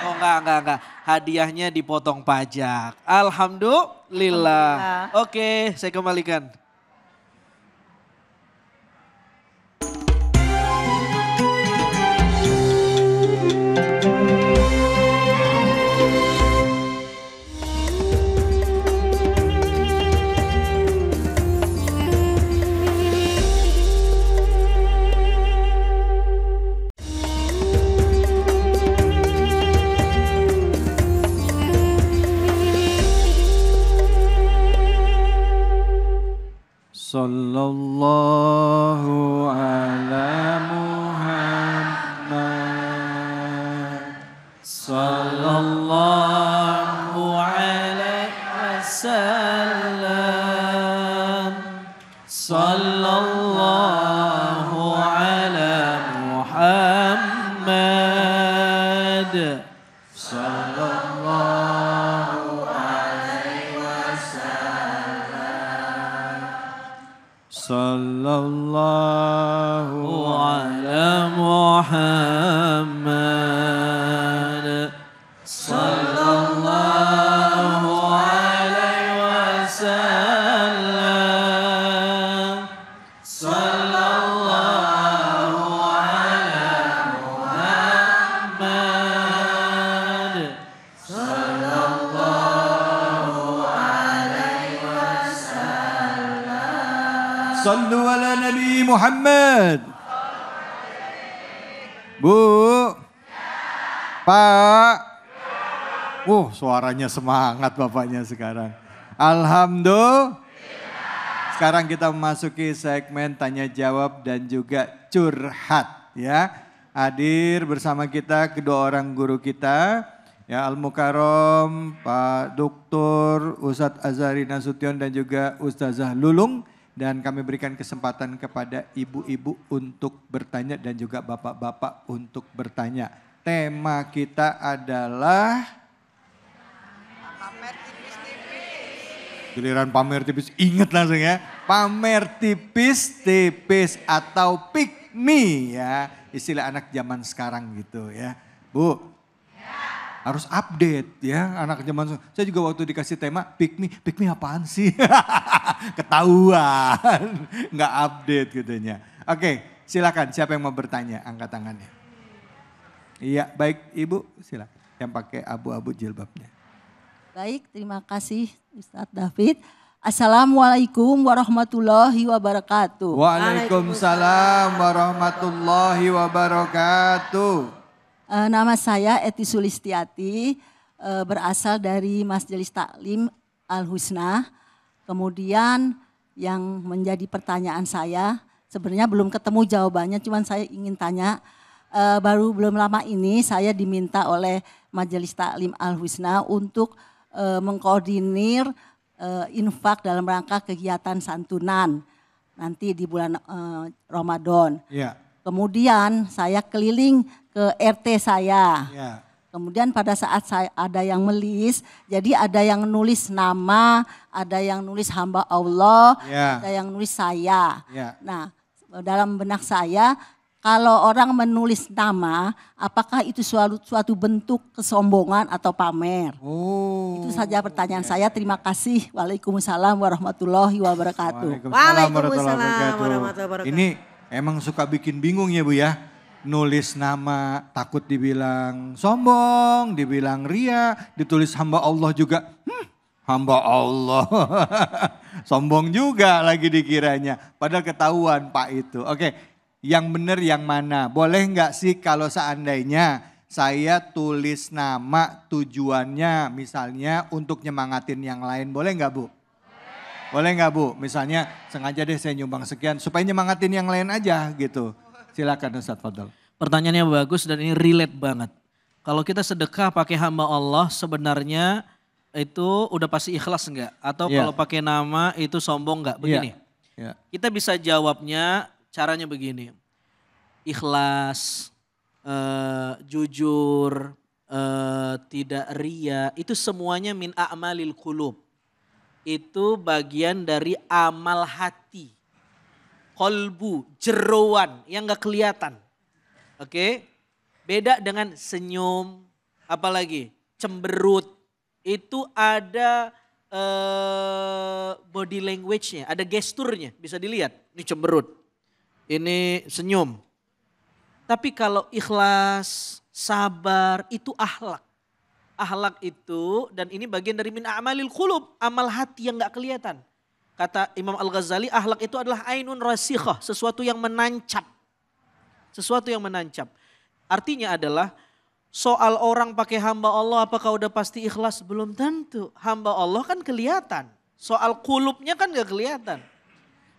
Oh enggak. Hadiahnya dipotong pajak. Alhamdulillah. Oke, saya kembalikan. Sallallahu ala Muhammad. Sallallahu alaihi wasallam. Sallallahu ala Muhammad. Sallallahu alaihi wasallam. Sallallahu ala Muhammad. Sallallahu alaihi wasallam. Sallallahu ala Muhammad. Sallallahu alaihi wasallam. Sallu ala Nabi Muhammad. Bu. Pak. Suaranya semangat bapaknya sekarang. Alhamdulillah. Sekarang kita memasuki segmen tanya jawab dan juga curhat ya. Hadir bersama kita kedua orang guru kita. Ya Al-Mukarram, Pak Dr. Ustadz Azhari Nasution dan juga Ustazah Lulung. Dan kami berikan kesempatan kepada ibu-ibu untuk bertanya dan juga bapak-bapak untuk bertanya. Tema kita adalah giliran pamer tipis, ingat langsung ya. Pamer tipis-tipis atau pick me ya. Istilah anak zaman sekarang gitu ya. Bu, harus update ya anak zaman sekarang. Saya juga waktu dikasih tema pick me apaan sih? Ketahuan, nggak update gitunya. Oke, silakan siapa yang mau bertanya, angkat tangannya. Iya, baik Ibu, silakan. Yang pakai abu-abu jilbabnya. Baik, terima kasih Ustadz David. Assalamualaikum warahmatullahi wabarakatuh. Waalaikumsalam warahmatullahi wabarakatuh. Nama saya Eti Sulistiati, berasal dari Majelis Taklim Al-Husna. Kemudian yang menjadi pertanyaan saya, sebenarnya belum ketemu jawabannya, cuman saya ingin tanya, belum lama ini saya diminta oleh Majelis Taklim Al-Husna untuk mengkoordinir infak dalam rangka kegiatan santunan nanti di bulan Ramadan. Ya. Kemudian saya keliling ke RT saya. Ya. Kemudian pada saat saya ada yang melis, jadi ada yang nulis nama, ada yang nulis hamba Allah, Ya. ada yang nulis saya. Ya. Nah, dalam benak saya, kalau orang menulis nama, apakah itu suatu bentuk kesombongan atau pamer? Oh. Itu saja pertanyaan saya. Terima kasih. Waalaikumsalam warahmatullahi wabarakatuh. Waalaikumsalam warahmatullahi wabarakatuh. Ini emang suka bikin bingung ya Bu ya. Nulis nama takut dibilang sombong, dibilang ria, ditulis hamba Allah juga. Hamba Allah. Sombong juga lagi dikiranya. Padahal ketahuan Pak itu. Oke, yang benar yang mana? Boleh nggak sih kalau seandainya saya tulis nama tujuannya misalnya untuk nyemangatin yang lain. Boleh nggak Bu? Boleh nggak Bu? Misalnya sengaja deh saya nyumbang sekian supaya nyemangatin yang lain aja gitu. Silakan Ustadz Fadl. Pertanyaannya bagus dan ini relate banget. Kalau kita sedekah pakai hamba Allah sebenarnya itu udah pasti ikhlas enggak? Atau kalau pakai nama itu sombong enggak? Begini, kita bisa jawabnya caranya begini. Ikhlas, jujur, tidak ria, itu semuanya min a'malil qulub. Itu bagian dari amal hati. Kolbu, jeroan yang gak kelihatan. Oke, beda dengan senyum, apalagi cemberut. Itu ada body language-nya, ada gesturnya, bisa dilihat. Ini cemberut, ini senyum. Tapi kalau ikhlas, sabar, itu akhlak. Akhlak itu, dan ini bagian dari min a'malil qulub, amal hati yang gak kelihatan. Kata Imam Al-Ghazali, akhlak itu adalah ainun rasikhah, sesuatu yang menancap. Sesuatu yang menancap. Artinya adalah soal orang pakai hamba Allah apakah udah pasti ikhlas? Belum tentu. Hamba Allah kan kelihatan. Soal kulubnya kan gak kelihatan.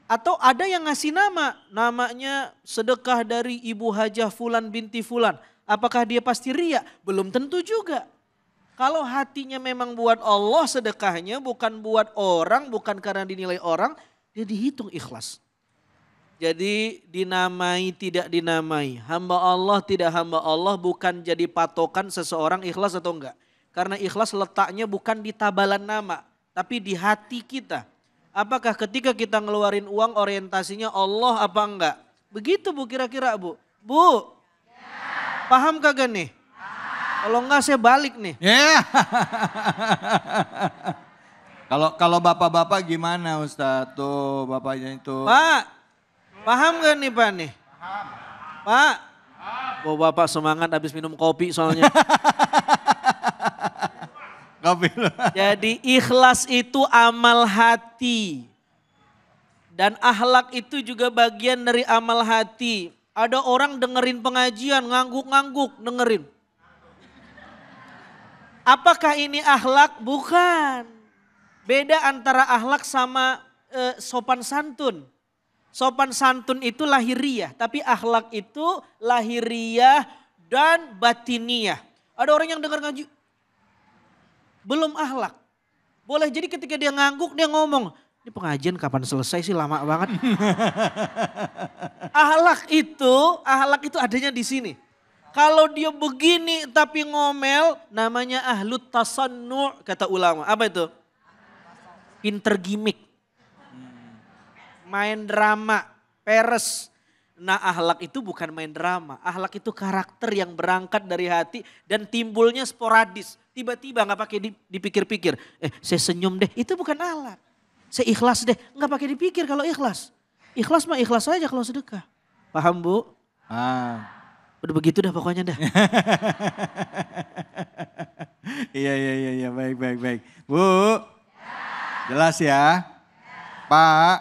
Atau ada yang ngasih nama, namanya sedekah dari Ibu Hajah Fulan binti Fulan. Apakah dia pasti riya? Belum tentu juga. Kalau hatinya memang buat Allah sedekahnya, bukan buat orang, bukan karena dinilai orang, dia dihitung ikhlas. Jadi dinamai tidak dinamai, hamba Allah tidak hamba Allah bukan jadi patokan seseorang ikhlas atau enggak. Karena ikhlas letaknya bukan di tabalan nama, tapi di hati kita. Apakah ketika kita ngeluarin uang orientasinya Allah apa enggak? Begitu Bu kira-kira Bu. Bu, paham kagak nih? Kalau enggak saya balik nih. Kalau bapak-bapak gimana Ustadz? Tuh bapaknya itu. Pak, paham gak nih Pak nih? Pak, oh Bapak semangat habis minum kopi soalnya. Kopi. Jadi ikhlas itu amal hati. Dan akhlak itu juga bagian dari amal hati. Ada orang dengerin pengajian, ngangguk-ngangguk dengerin. Apakah ini akhlak? Bukan. Beda antara akhlak sama sopan santun. Sopan santun itu lahiriah, tapi akhlak itu lahiriah dan batiniah. Ada orang yang dengar ngaji, belum akhlak. Boleh jadi ketika dia ngangguk dia ngomong, ini pengajian kapan selesai sih, lama banget. Akhlak itu adanya di sini. Kalau dia begini tapi ngomel, namanya ahlut tasannu' kata ulama. Apa itu? Pinter gimmick. Main drama, peres. Nah akhlak itu bukan main drama. Akhlak itu karakter yang berangkat dari hati dan timbulnya sporadis. Tiba-tiba gak pakai dipikir-pikir. Saya senyum deh, itu bukan akhlak. Saya ikhlas deh, gak pakai dipikir kalau ikhlas. Ikhlas mah ikhlas aja kalau sedekah. Paham Bu? Udah begitu dah pokoknya dah. Iya, baik. Bu, jelas ya? Pak,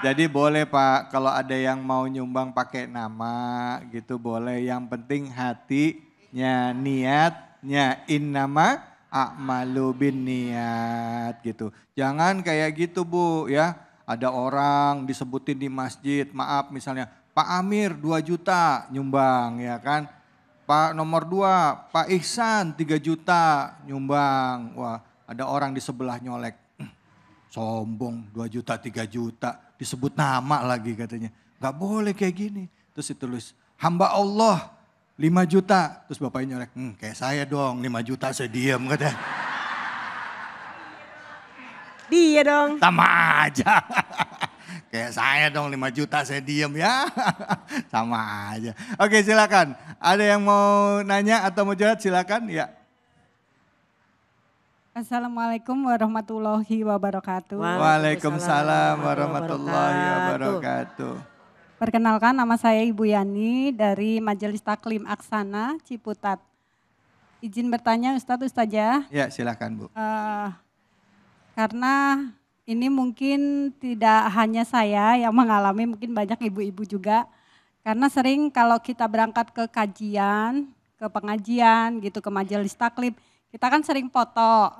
jadi boleh Pak kalau ada yang mau nyumbang pakai nama gitu boleh. Yang penting hatinya, niatnya, innama a'malu bin niat gitu. Jangan kayak gitu Bu ya. Ada orang disebutin di masjid, maaf misalnya Pak Amir 2 juta nyumbang ya kan. Pak nomor 2, Pak Ihsan 3 juta nyumbang. Wah ada orang di sebelah nyolek. Sombong 2 juta 3 juta disebut nama lagi katanya. Gak boleh kayak gini. Terus ditulis hamba Allah 5 juta. Terus bapaknya nyolek, kayak saya dong 5 juta saya diam katanya. Dia dong. Sama aja. Kayak saya dong 5 juta saya diam ya. Sama aja. Oke silakan. Ada yang mau nanya atau mau jawab silakan ya. Assalamualaikum warahmatullahi wabarakatuh. Waalaikumsalam warahmatullahi wabarakatuh. Perkenalkan nama saya Ibu Yani dari Majelis Taklim Aksana Ciputat. Izin bertanya Ustadz Ustazah. Ya silakan Bu. Karena ini mungkin tidak hanya saya yang mengalami, mungkin banyak ibu-ibu juga. Karena sering kalau kita berangkat ke kajian, ke pengajian gitu, ke majelis taklim, kita kan sering foto.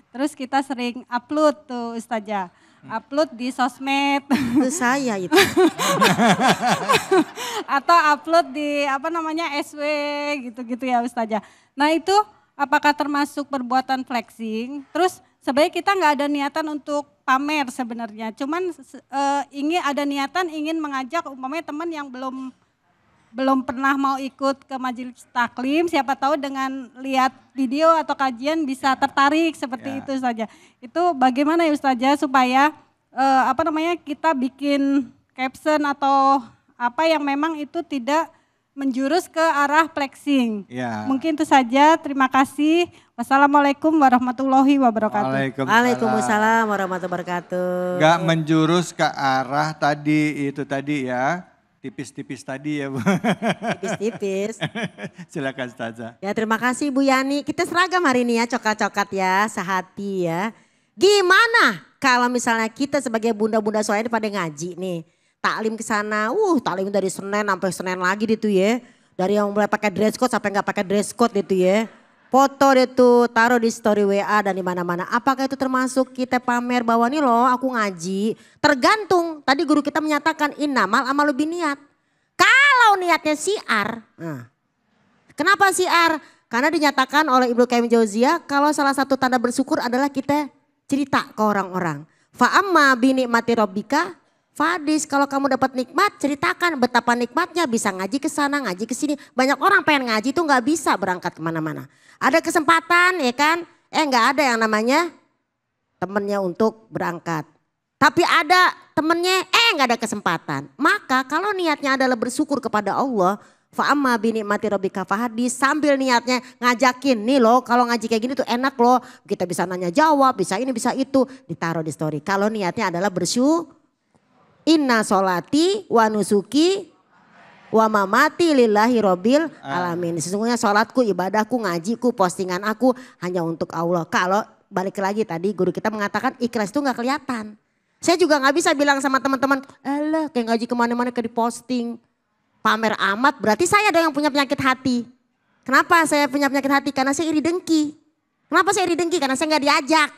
Terus kita sering upload tuh Ustazah. Upload di sosmed. Itu saya itu. Atau upload di SW gitu-gitu ya Ustazah. Nah itu apakah termasuk perbuatan flexing? Terus sebenarnya kita nggak ada niatan untuk pamer sebenarnya. Cuman ingin ada niatan ingin mengajak umpamanya teman yang belum pernah mau ikut ke majelis taklim, siapa tahu dengan lihat video atau kajian bisa tertarik seperti itu saja. Itu bagaimana ya Ustazah supaya kita bikin caption atau apa yang memang itu tidak menjurus ke arah flexing. Ya. Mungkin itu saja. Terima kasih. Wassalamualaikum warahmatullahi wabarakatuh. Waalaikumsalam warahmatullahi wabarakatuh. Gak menjurus ke arah tadi, itu tadi ya. Tipis-tipis tadi ya Bu. Tipis-tipis. Silakan Ustazah. Ya terima kasih Bu Yani. Kita seragam hari ini ya, coklat-coklat ya, sehati ya. Gimana kalau misalnya kita sebagai bunda-bunda soalnya pada ngaji nih. Taklim ke sana, taklim dari Senin sampai Senin lagi gitu ya. Dari yang mulai pakai dress code sampai nggak pakai dress code gitu ya. Foto itu taruh di story WA dan di mana-mana. Apakah itu termasuk kita pamer bahwa nih loh aku ngaji? Tergantung. Tadi guru kita menyatakan innamal amalu biniat. Kalau niatnya siar. Nah, kenapa siar? Karena dinyatakan oleh Ibnu Qayyim Jauziyah kalau salah satu tanda bersyukur adalah kita cerita ke orang-orang. Fa'amma binikmati rabbika fadis, kalau kamu dapat nikmat ceritakan betapa nikmatnya bisa ngaji ke sana, ngaji ke sini. Banyak orang pengen ngaji tuh nggak bisa berangkat kemana-mana. Ada kesempatan ya kan, nggak ada yang namanya temennya untuk berangkat. Tapi ada temennya, nggak ada kesempatan. Maka kalau niatnya adalah bersyukur kepada Allah, fa'amma binikmati rabbika fahadis, sambil niatnya ngajakin nih loh kalau ngaji kayak gini tuh enak loh. Kita bisa nanya jawab, bisa ini bisa itu, ditaruh di story. Kalau niatnya adalah bersyukur. Inna sholati wa nusuki wa mamati lillahi robbil alamin. Sesungguhnya sholatku, ibadahku, ngajiku, postingan aku hanya untuk Allah. Kalau balik lagi tadi guru kita mengatakan ikhlas itu gak kelihatan. Saya juga gak bisa bilang sama teman-teman, alah kayak ngaji kemana-mana kayak diposting. Pamer amat, berarti saya ada yang punya penyakit hati. Kenapa saya punya penyakit hati? Karena saya iri dengki. Kenapa saya iri dengki? Karena saya gak diajak.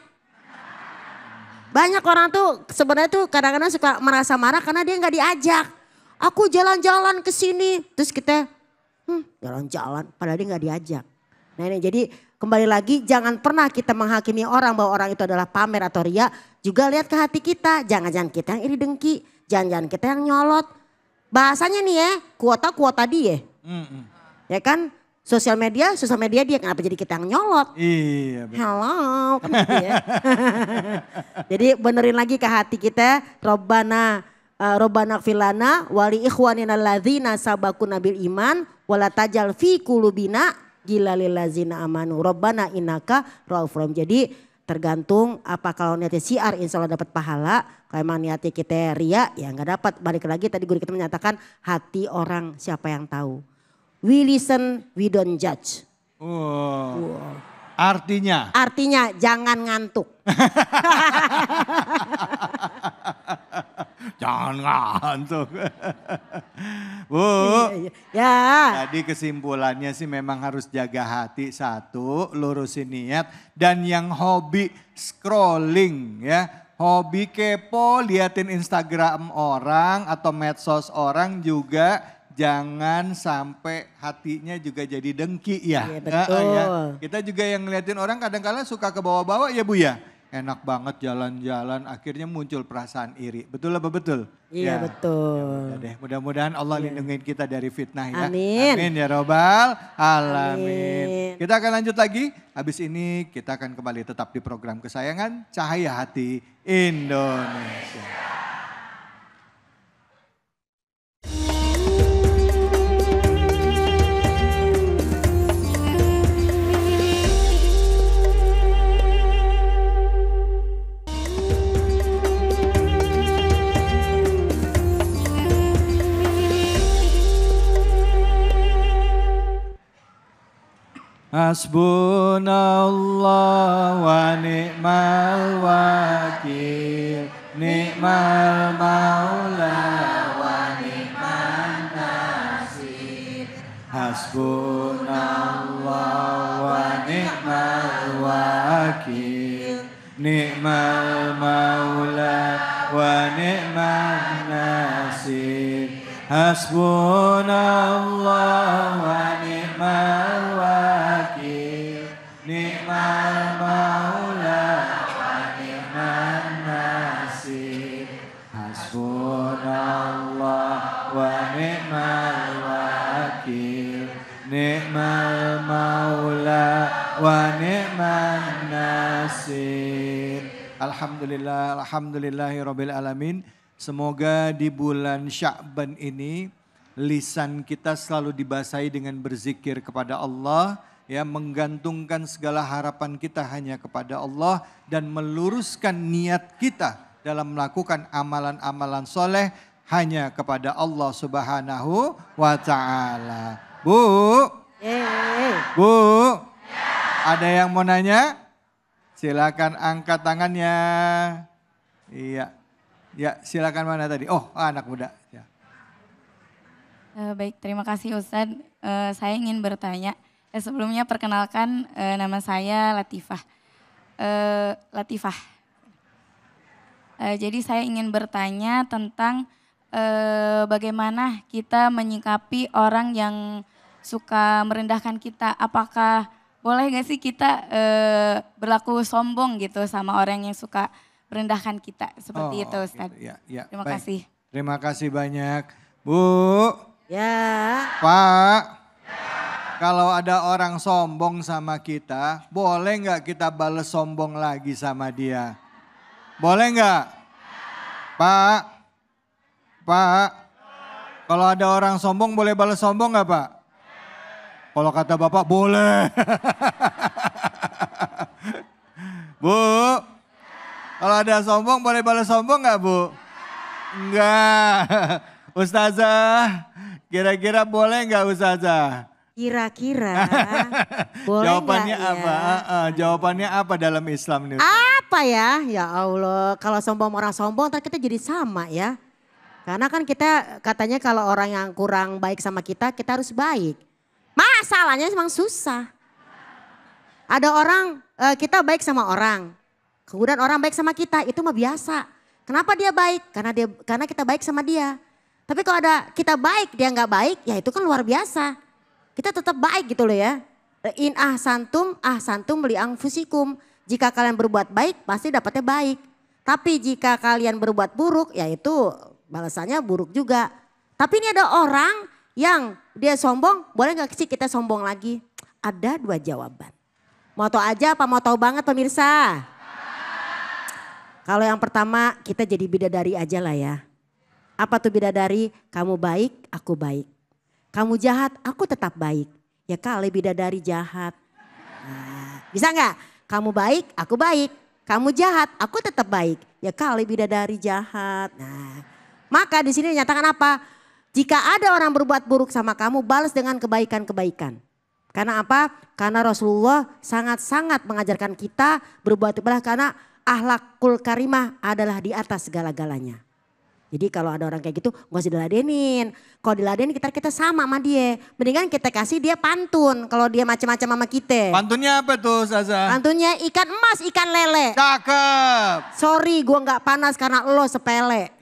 Banyak orang tuh sebenarnya tuh kadang-kadang suka merasa marah karena dia nggak diajak. Aku jalan-jalan ke sini, terus kita jalan-jalan padahal dia nggak diajak. Nah ini jadi kembali lagi jangan pernah kita menghakimi orang bahwa orang itu adalah pamer atau ria. Juga lihat ke hati kita, jangan-jangan kita yang iri dengki, jangan-jangan kita yang nyolot. Bahasanya nih ya, kuota dia. Ya kan? Sosial media dia, kenapa jadi kita yang nyolot? Iya betul. Halo, kan gitu ya. Jadi benerin lagi ke hati kita, Robbana filana wali ikhwanina alladzina sabaquna bil iman wala tajal fi qulubina ghillalil ladzina amanu. Robbana innaka raufur rahim. Jadi tergantung apa kalau niatnya siar insya Allah dapat pahala. Kalau emang niatnya kita ria ya nggak dapat. Balik lagi tadi guru kita menyatakan hati orang siapa yang tahu. We listen, we don't judge. Artinya? Artinya jangan ngantuk. Jangan ngantuk. Bu, Ya. tadi kesimpulannya sih memang harus jaga hati satu, lurusin niat. Dan yang hobi scrolling ya, hobi kepo, liatin Instagram orang atau medsos orang juga. Jangan sampai hatinya juga jadi dengki ya. Iya, betul. Ya. Kita juga yang ngeliatin orang kadang-kadang suka ke bawah-bawah ya Bu ya. Enak banget jalan-jalan akhirnya muncul perasaan iri. Betul apa betul? Iya Ya. betul. Ya, deh, mudah-mudahan Allah lindungin kita dari fitnah ya. Amin. Amin ya robbal alamin. Amin. Kita akan lanjut lagi. Habis ini kita akan kembali tetap di program kesayangan Cahaya Hati Indonesia. Hasbunallah wa ni'mal wakil, ni'mal maula wa ni'man nasir. Hasbunallah wa ni'mal wakil, ni'mal maula wa ni'man nasir. Hasbunallah wa ni'mal wakil, ni'mal maula wa ni'man nasir. Hasbunallah wa ni'mal wakil, ni'mal maula wa ni'man nasir. Alhamdulillah, alhamdulillahirabbil alamin. Semoga di bulan Sya'ban ini lisan kita selalu dibasahi dengan berzikir kepada Allah, ya, menggantungkan segala harapan kita hanya kepada Allah dan meluruskan niat kita dalam melakukan amalan-amalan soleh hanya kepada Allah Subhanahu wa Ta'ala. Bu, Bu, ada yang mau nanya? Silakan angkat tangannya. Iya, ya silakan, mana tadi? Oh, anak muda. Ya. Baik, terima kasih Ustadz. Saya ingin bertanya. Sebelumnya perkenalkan, nama saya Latifah. Jadi saya ingin bertanya tentang bagaimana kita menyikapi orang yang suka merendahkan kita. Apakah boleh gak sih kita berlaku sombong gitu sama orang yang suka merendahkan kita? Seperti itu Ustadz. Gitu. Ya, Terima baik. kasih. Terima kasih banyak. Bu. Ya. Pak. Kalau ada orang sombong sama kita, boleh nggak kita balas sombong lagi sama dia? Boleh nggak? Pak. Pak. Kalau ada orang sombong boleh balas sombong nggak Pak? Kalau kata Bapak boleh. Bu. Kalau ada sombong boleh balas sombong nggak Bu? Enggak. Ustazah, kira-kira boleh nggak Ustazah? Kira-kira boleh Jawabannya nggak apa? ya? Jawabannya apa dalam Islam nih? Apa ya? Ya Allah, kalau sombong orang sombong ntar kita jadi sama ya. Karena kan kita katanya kalau orang yang kurang baik sama kita harus baik. Masalahnya memang susah. Ada orang, kita baik sama orang. Kemudian orang baik sama kita, itu mah biasa. Kenapa dia baik? Karena kita baik sama dia. Tapi kalau ada kita baik, dia nggak baik, ya itu kan luar biasa. Kita tetap baik gitu loh ya. In ahsantum li anfusikum. Jika kalian berbuat baik, pasti dapatnya baik. Tapi jika kalian berbuat buruk, ya itu balasannya buruk juga. Tapi ini ada orang yang dia sombong, boleh gak sih kita sombong lagi? Ada 2 jawaban. Mau tahu aja apa mau tahu banget pemirsa? Kalau yang pertama kita jadi bidadari aja lah ya. Apa tuh bidadari? Kamu baik, aku baik. Kamu jahat, aku tetap baik. Ya kali bidadari jahat. Nah, bisa gak? Kamu baik, aku baik. Kamu jahat, aku tetap baik. Ya kali bidadari jahat. Nah, maka di sini dinyatakan apa? Jika ada orang berbuat buruk sama kamu, balas dengan kebaikan-kebaikan. Karena apa? Karena Rasulullah sangat-sangat mengajarkan kita berbuat baik karena akhlakul karimah adalah di atas segala-galanya. Jadi kalau ada orang kayak gitu gak usah diladenin. Kalau diladenin kita sama dia. Mendingan kita kasih dia pantun kalau dia macam-macam sama kita. Pantunnya apa tuh Zaza? Pantunnya ikan emas, ikan lele. Cakep. Sorry gue gak panas karena lo sepele.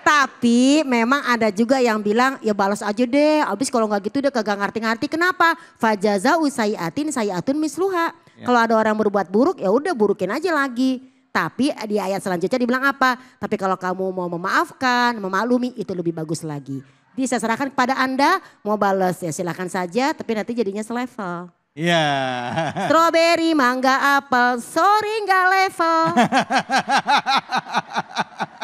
Tapi memang ada juga yang bilang ya balas aja deh. Abis kalau gak gitu dia kagak ngerti-ngerti. Kenapa? Fajaza'u sayi'atun misluha. Ya. Kalau ada orang berbuat buruk ya udah burukin aja lagi. Tapi di ayat selanjutnya dibilang apa? Tapi kalau kamu mau memaafkan, memaklumi itu lebih bagus lagi. Jadi saya serahkan kepada Anda mau balas ya silakan saja tapi nanti jadinya selevel. Iya. Strawberry, mangga, apel, sorry nggak level.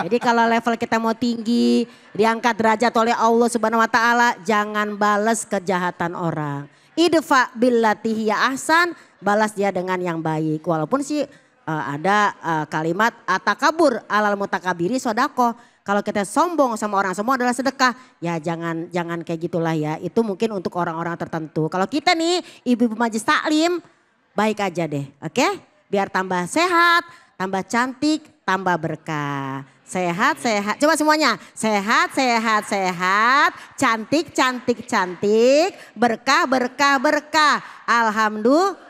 Jadi kalau level kita mau tinggi, diangkat derajat oleh Allah Subhanahu wa taala, jangan balas kejahatan orang. Idfa billati hiya ahsan, balas dia dengan yang baik. Walaupun sih ada kalimat atakabur alal mutakabiri sodako. Kalau kita sombong sama orang sombong adalah sedekah. Ya jangan kayak gitulah ya. Itu mungkin untuk orang-orang tertentu. Kalau kita nih ibu-ibu majelis taklim baik aja deh. Oke? Biar tambah sehat, tambah cantik, tambah berkah. Sehat. Coba semuanya. Sehat. Cantik. Berkah. Alhamdulillah.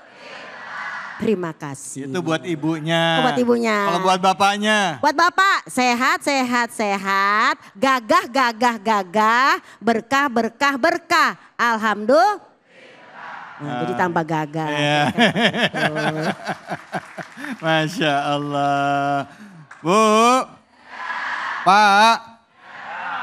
Terima kasih. Itu buat ibunya. Buat ibunya. Kalau buat bapaknya. Buat bapak sehat. Gagah. Berkah. Alhamdulillah. Nah, jadi tambah gagah. Iya. Masya Allah. Bu. Pak.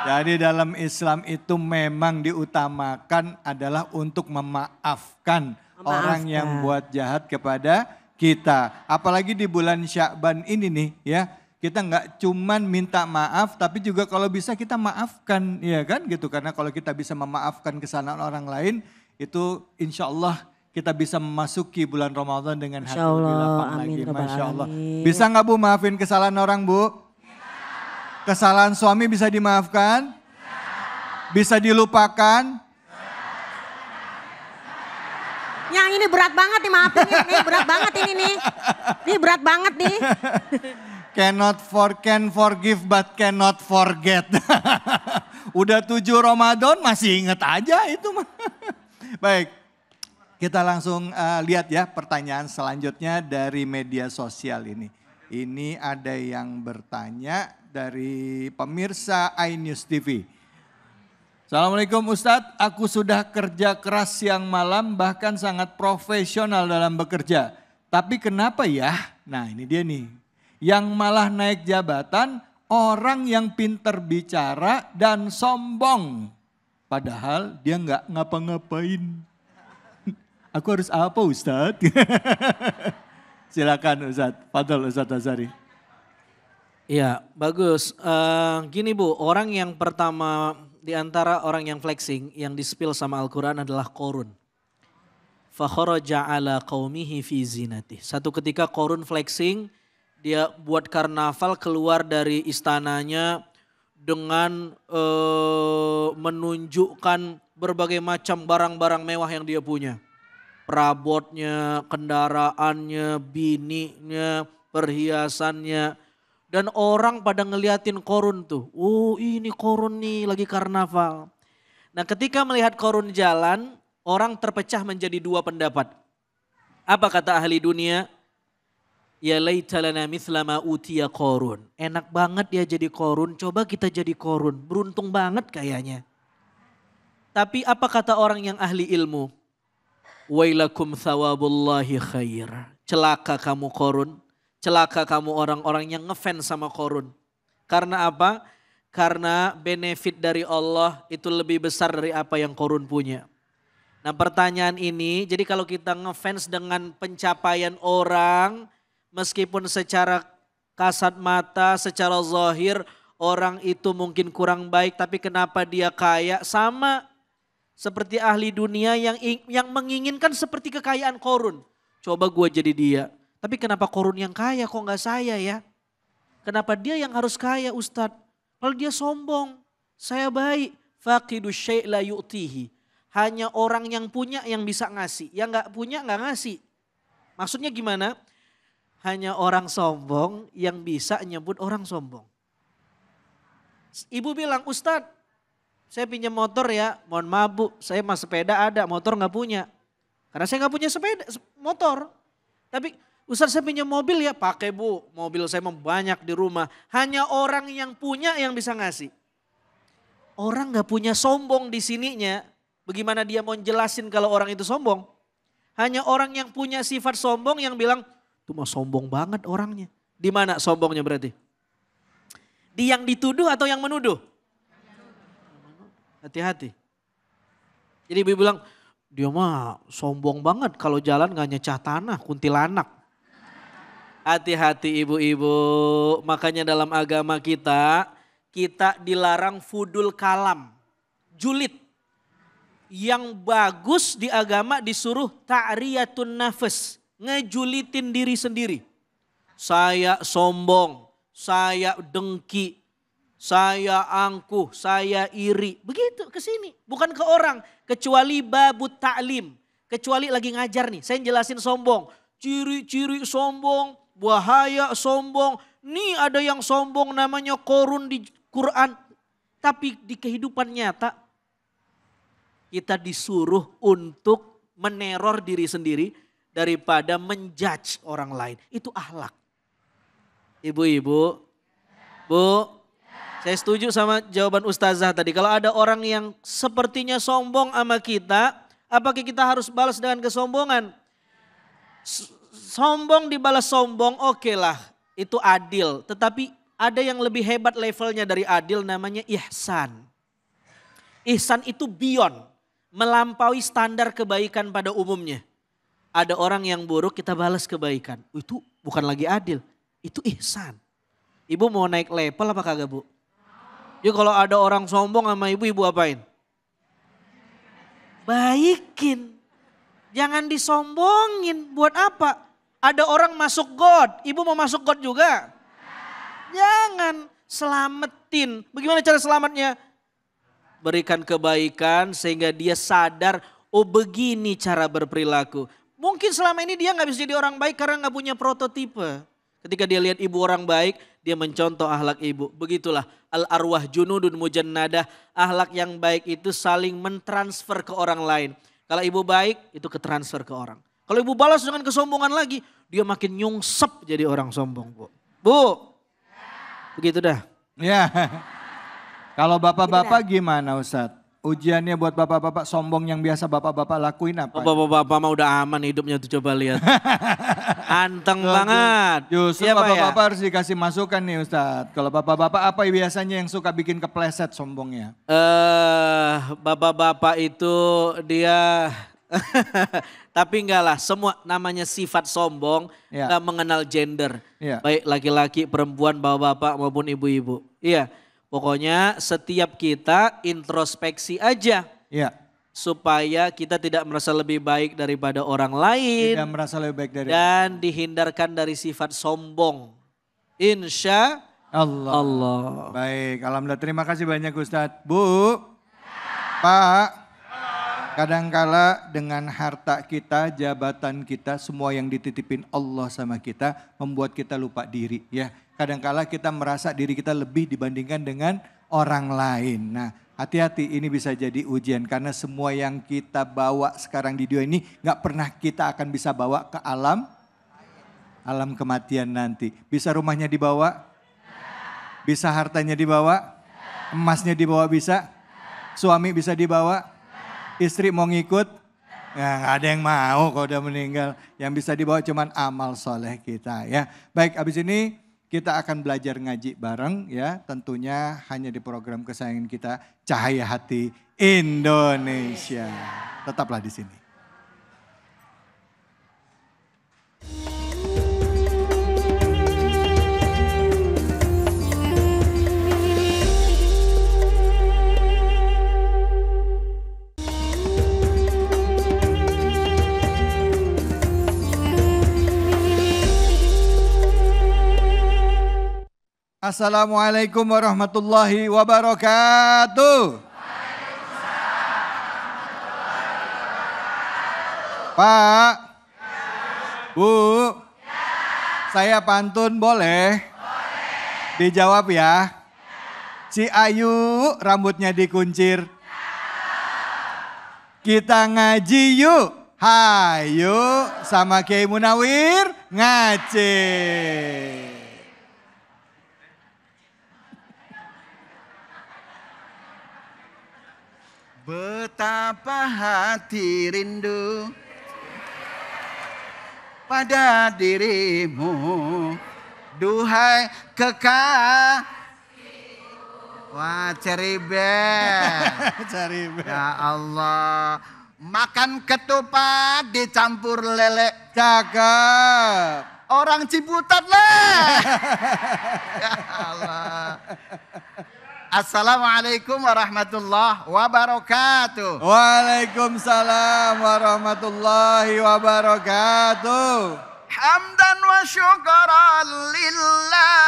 Jadi dalam Islam itu memang diutamakan adalah untuk memaafkan orang yang buat jahat kepada kita. Apalagi di bulan Sya'ban ini nih ya. Kita nggak cuman minta maaf, tapi juga kalau bisa kita maafkan, ya kan gitu. Karena kalau kita bisa memaafkan kesalahan orang lain, itu insya Allah kita bisa memasuki bulan Ramadan dengan hati lebih lapang lagi. Masya Allah. Bisa nggak Bu maafin kesalahan orang Bu? Kesalahan suami bisa dimaafkan? Bisa dilupakan? Yang ini berat banget nih, maafin nih, berat banget ini nih. Ini berat banget nih. Can forgive but cannot forget. Udah 7 Ramadan masih inget aja itu mah. Baik, kita langsung lihat ya pertanyaan selanjutnya dari media sosial ini. Ini ada yang bertanya dari pemirsa iNews TV. Assalamualaikum Ustadz, aku sudah kerja keras siang malam bahkan sangat profesional dalam bekerja. Tapi kenapa ya? Nah ini dia nih. Yang malah naik jabatan orang yang pinter bicara dan sombong. Padahal dia nggak ngapa-ngapain. Aku harus apa Ustadz? Silakan Ustadz, Fadol Ustadz Azhari. Iya bagus. Gini Bu, orang yang pertama di antara orang yang flexing yang di-spill sama Al-Quran adalah Qorun. Fakharaja ala qaumihi fi zinatih. Satu ketika Qorun flexing, dia buat karnaval keluar dari istananya dengan menunjukkan berbagai macam barang-barang mewah yang dia punya. Perabotnya, kendaraannya, bininya, perhiasannya. Dan orang pada ngeliatin Qorun tuh. Oh ini Qorun nih lagi karnaval. Nah ketika melihat Qorun jalan, orang terpecah menjadi 2 pendapat. Apa kata ahli dunia? Ya laita lana mithla ma utiya Qorun. Enak banget dia jadi Qorun, coba kita jadi Qorun. Beruntung banget kayaknya. Tapi apa kata orang yang ahli ilmu? Wailakum thawabullahi khair. Celaka kamu Qorun. Celaka kamu orang-orang yang ngefans sama Qorun. Karena apa? Karena benefit dari Allah itu lebih besar dari apa yang Qorun punya. Nah pertanyaan ini, jadi kalau kita ngefans dengan pencapaian orang, meskipun secara kasat mata, secara zahir orang itu mungkin kurang baik, tapi kenapa dia kaya? Sama seperti ahli dunia yang menginginkan seperti kekayaan Qorun. Coba gue jadi dia. Tapi kenapa Qorun yang kaya kok gak saya ya? Kenapa dia yang harus kaya Ustadz? Kalau dia sombong, saya baik. Faqidu syai' la yu'tihi. Hanya orang yang punya yang bisa ngasih. Yang gak punya gak ngasih. Maksudnya gimana? Hanya orang sombong yang bisa nyebut orang sombong. Ibu bilang, Ustadz saya pinjam motor ya, mohon maaf Bu, saya mah sepeda ada, motor gak punya. Karena saya gak punya sepeda, motor. Tapi Ustadz saya pinjam mobil ya, pakai Bu, mobil saya banyak di rumah. Hanya orang yang punya yang bisa ngasih. Orang gak punya sombong di sininya, bagaimana dia mau jelasin kalau orang itu sombong? Hanya orang yang punya sifat sombong yang bilang, itu mah sombong banget orangnya. Di mana sombongnya berarti? Di yang dituduh atau yang menuduh? Hati-hati. Jadi ibu bilang, dia mah sombong banget kalau jalan gak nyecah tanah, kuntilanak. Hati-hati ibu-ibu, makanya dalam agama kita dilarang fudul kalam, julid. Yang bagus di agama disuruh ta'riyatun nafas, ngejulitin diri sendiri. Saya sombong, saya dengki, saya angkuh, saya iri. Begitu ke sini, bukan ke orang. Kecuali babut ta'lim, kecuali lagi ngajar nih, saya jelasin sombong. Ciri-ciri sombong, bahaya sombong. Nih ada yang sombong namanya Qorun di Quran. Tapi di kehidupan nyata kita disuruh untuk meneror diri sendiri daripada menjudge orang lain. Itu akhlak. Ibu-ibu, Bu, saya setuju sama jawaban Ustazah tadi. Kalau ada orang yang sepertinya sombong sama kita, apakah kita harus balas dengan kesombongan? Sombong dibalas sombong, oke lah, itu adil. Tetapi ada yang lebih hebat levelnya dari adil, namanya ihsan. Ihsan itu beyond, melampaui standar kebaikan pada umumnya. Ada orang yang buruk kita balas kebaikan, itu bukan lagi adil, itu ihsan. Ibu mau naik level apa kagak Bu? Yuk kalau ada orang sombong sama ibu, ibu apain? Baikin. Jangan disombongin. Buat apa? Ada orang masuk God. Ibu mau masuk God juga? Jangan. Selamatin. Bagaimana cara selamatnya? Berikan kebaikan sehingga dia sadar, oh begini cara berperilaku. Mungkin selama ini dia gak bisa jadi orang baik karena gak punya prototipe. Ketika dia lihat ibu orang baik, dia mencontoh akhlak ibu. Begitulah al-arwah junudun mujannadah. Akhlak yang baik itu saling mentransfer ke orang lain. Kalau ibu baik, itu ketransfer ke orang. Kalau ibu balas dengan kesombongan lagi, dia makin nyungsep jadi orang sombong, Bu. Bu, begitu dah. Ya. Kalau bapak-bapak gimana Ustadz? Ujiannya buat bapak-bapak sombong yang biasa bapak-bapak lakuin apa? Bapak-bapak mah udah aman hidupnya tuh, coba lihat. Anteng banget. Justru Iya, Pak, bapak-bapak ya? harus dikasih masukan nih Ustadz. Kalau bapak-bapak apa biasanya yang suka bikin kepleset sombongnya? Bapak-bapak itu dia tapi enggak lah, semua namanya sifat sombong Ya. enggak mengenal gender. Ya. Baik laki-laki, perempuan, bapak-bapak maupun ibu-ibu. Iya, pokoknya setiap kita introspeksi aja Iya. supaya kita tidak merasa lebih baik daripada orang lain Tidak merasa lebih baik dari dan dihindarkan dari sifat sombong. Insya Allah. Allah. Baik, alhamdulillah terima kasih banyak Ustadz. Bu, Pak, kadangkala dengan harta kita, jabatan kita, semua yang dititipin Allah sama kita membuat kita lupa diri ya. Kadangkala kita merasa diri kita lebih dibandingkan dengan orang lain. Nah, hati-hati ini bisa jadi ujian karena semua yang kita bawa sekarang di dunia ini gak pernah kita akan bisa bawa ke alam kematian nanti. Bisa rumahnya dibawa, bisa hartanya dibawa, emasnya dibawa bisa, suami bisa dibawa, istri mau ngikut, ya gak ada yang mau kalau udah meninggal. Yang bisa dibawa cuman amal soleh kita ya. Baik, abis ini kita akan belajar ngaji bareng ya, tentunya hanya di program kesayangan kita Cahaya Hati Indonesia. Tetaplah di sini. Assalamualaikum warahmatullahi wabarakatuh. Pak, Bu, saya pantun boleh? Dijawab ya. Si Ayu rambutnya dikuncir. Kita ngaji yuk. Hayu sama Kiai Munawir ngaji. Betapa hati rindu pada dirimu, duhai kekasih. Wah, ceribet. Ceribet. Ya Allah, makan ketupat dicampur lele. Cakep. Orang Ciputat lah. Ya Allah. Assalamualaikum warahmatullahi wabarakatuh. Waalaikumsalam warahmatullahi wabarakatuh. Hamdan wa syukran lillah.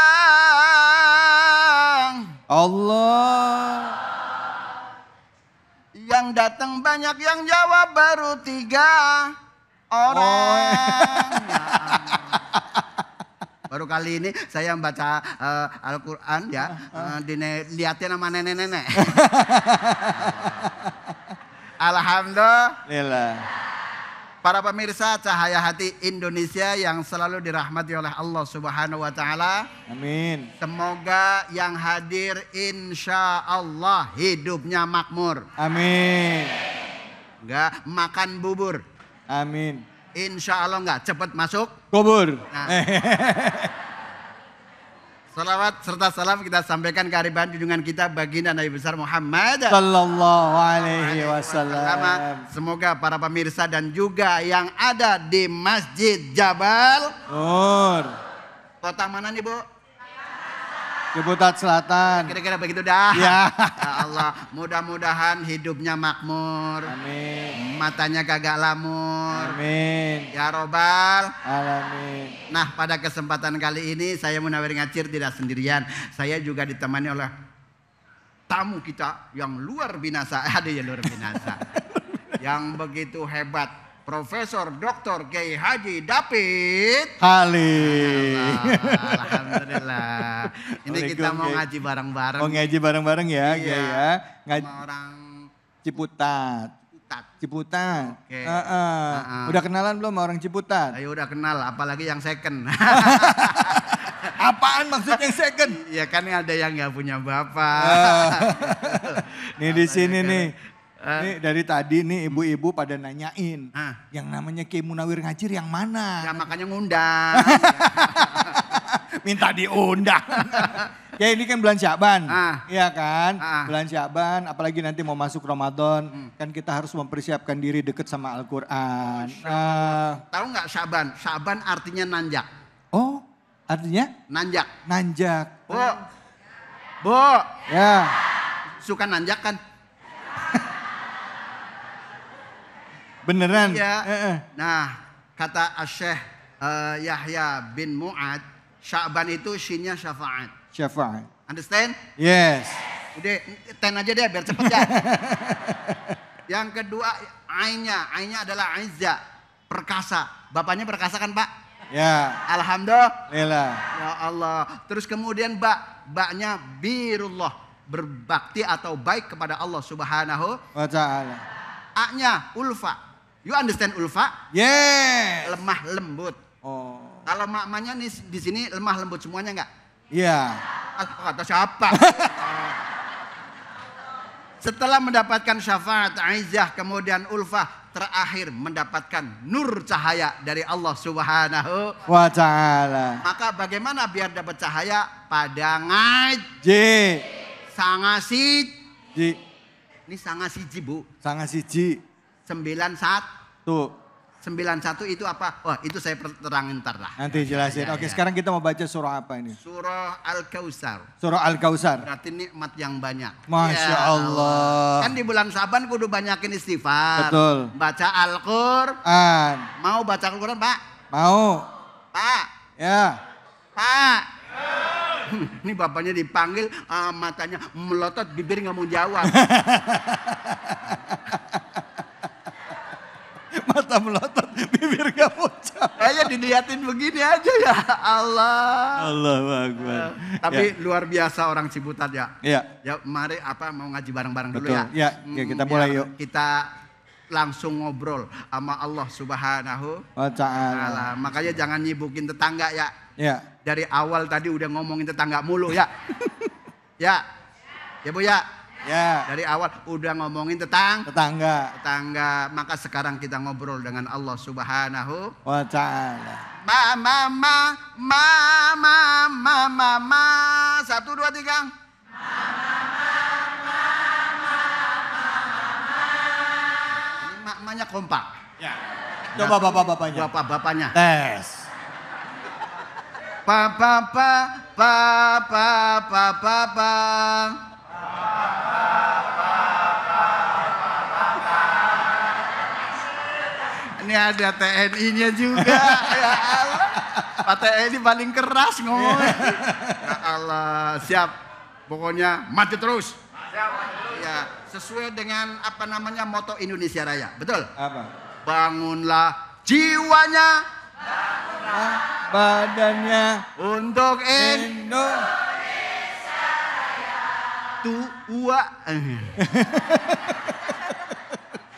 Allah. Yang datang banyak, yang jawab baru 3 orang. Baru kali ini saya membaca Al-Quran ya, dilihatin sama nenek-nenek. Alhamdulillah. Para pemirsa Cahaya Hati Indonesia yang selalu dirahmati oleh Allah Subhanahu wa Ta'ala. Amin. Semoga yang hadir insya Allah hidupnya makmur. Amin. Enggak makan bubur. Amin. Insya Allah enggak cepat masuk kubur. Nah. Salawat serta salam kita sampaikan ke hariban junjungan kita baginda Nabi besar Muhammad Sallallahu alaihi wasallam. Semoga para pemirsa dan juga yang ada di Masjid Jabal Nur. Kota mana nih Bu? Ciputat Selatan. Kira-kira begitu dah. Ya. Ya Allah, mudah-mudahan hidupnya makmur. Amin. Matanya kagak lamur. Amin. Ya Robbal. Alamin. Nah, pada kesempatan kali ini saya Munawir Ngacir tidak sendirian. Saya juga ditemani oleh tamu kita yang luar binasa. Ada yang luar binasa. Yang begitu hebat. Profesor Dr. Kiai Haji David Halim. Alhamdulillah. Ini kita mau ngaji bareng-bareng. Mau ngaji bareng-bareng ya, Iya. Kiai ya. Ngaji Sama orang Ciputat. Ciputat. Oke. Udah kenalan belum sama orang Ciputat? Ayo udah kenal, apalagi yang second. Apaan maksud yang second? Ya kan ada yang nggak punya bapak. Nih di sini nih. Nih dari tadi nih ibu-ibu pada nanyain. Yang namanya Kiai Munawir Ngacir yang mana? Ya makanya ngundang. Minta diundang. Ya ini kan bulan Sya'ban. Iya kan? Bulan Sya'ban apalagi nanti mau masuk Ramadan. Kan kita harus mempersiapkan diri deket sama Al-Quran. Tahu nggak Syaban? Syaban artinya nanjak. Oh artinya? Nanjak. Nanjak. Bu. Ya. Suka nanjak kan? Beneran? Iya. Nah, kata Syekh Yahya bin Mu'ad, Sya'ban itu shinnya syafaat. Syafaat. Understand? Yes. Udah, 10 aja deh biar cepet ya. Yang kedua, ainnya. Ainnya adalah Aizza, perkasa. Bapaknya perkasa kan Pak? Ya. Alhamdulillah. Ya Allah. Terus kemudian baknya birullah. Berbakti atau baik kepada Allah Subhanahu wa ta'ala. A-nya ulfa. You understand ulfa? Yes. Lemah lembut. Oh. Kalau makmanya nih di sini lemah lembut semuanya enggak? Iya. Kata siapa? Setelah mendapatkan syafaat Aizah kemudian ulfah terakhir mendapatkan nur cahaya dari Allah Subhanahu wa ta'ala. Maka bagaimana biar dapat cahaya? Pada ngaji. Sangasit. Ini sangat siji Bu. Sangat siji. 91. Tuh. 91 itu apa? Wah itu saya terangin ntar lah. Nanti jelasin. Ya, Oke ya. sekarang kita mau baca surah apa ini? Surah Al-Kautsar. Surah Al-Kautsar. Berarti nikmat yang banyak. Masya Ya Allah. Kan di bulan Saban kudu banyakin istighfar. Betul. Baca Al-Quran. Mau baca Al-Quran Pak? Mau. Pak. Ya. Pak. Ini bapaknya dipanggil matanya melotot bibir nggak mau jawab. Mata melotot bibir gak mau jawab. Kayaknya diliatin begini aja ya Allah. Allahu Akbar. Tapi Ya. luar biasa orang Ciputat ya. Iya. Ya mari mau ngaji bareng-bareng dulu Betul. ya. Ya, kita mulai Biar yuk. Kita langsung ngobrol sama Allah Subhanahu wa ta'ala. Makanya jangan nyibukin tetangga ya. Ya. Dari awal tadi udah ngomongin tetangga mulu ya. Ya. Ya Bu ya. Ya. Dari awal udah ngomongin tetangga. Maka sekarang kita ngobrol dengan Allah Subhanahu wa ta'ala. Mama. 1, 2, 3. Ini makmanya kompak. Ya. Coba bapak-bapaknya. Bapak-bapaknya. Tes. Papa. Ini ada TNI-nya juga. Ya Allah. Pak TNI paling keras ngomongnya. Ya Allah, siap. Pokoknya mati terus. Ya, sesuai dengan moto Indonesia Raya. Betul? Apa? Bangunlah jiwanya. Badannya untuk Indonesia Raya. Tua.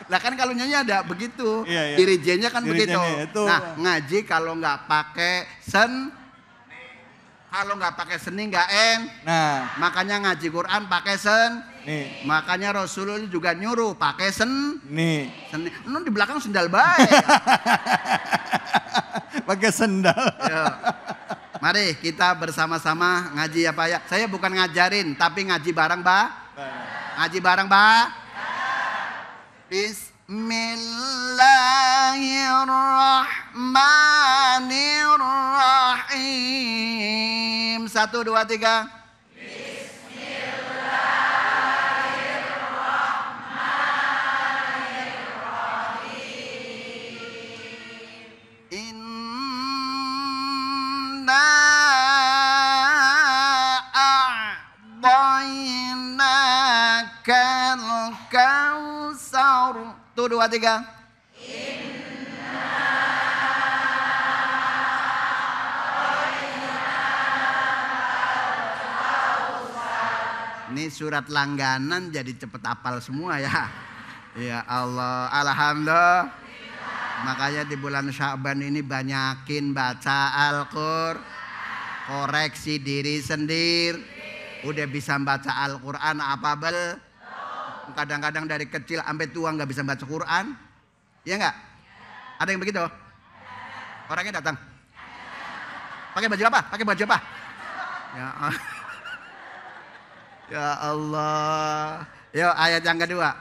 Lah kan kalau nyanyi ada begitu. Iya. Dirijennya kan begitu. Itu. Nah, ngaji kalau nggak pakai kalau nggak pakai seni nggak Nah, makanya ngaji Quran pakai nih. Makanya Rasulullah juga nyuruh pakai Nih. seni. Nun di belakang sendal baik. Pakai sendal. Yo. Mari kita bersama-sama ngaji apa ya? Saya bukan ngajarin tapi ngaji bareng, Ngaji bareng, Bismillahirrahmanirrahim. 1, 2, 3. kausar. Tuh 2, 3. Ini surat langganan jadi cepet hafal semua ya. Ya Allah, alhamdulillah. Makanya di bulan Sya'ban ini banyakin baca Al-Qur'an. Koreksi diri sendiri. Udah bisa baca Al-Quran apa bel? Kadang-kadang dari kecil sampai tua nggak bisa baca Quran. Iya nggak? Ada yang begitu? Orangnya datang. Pakai baju apa? Pakai baju apa? Ya Allah. Yuk ayat yang kedua.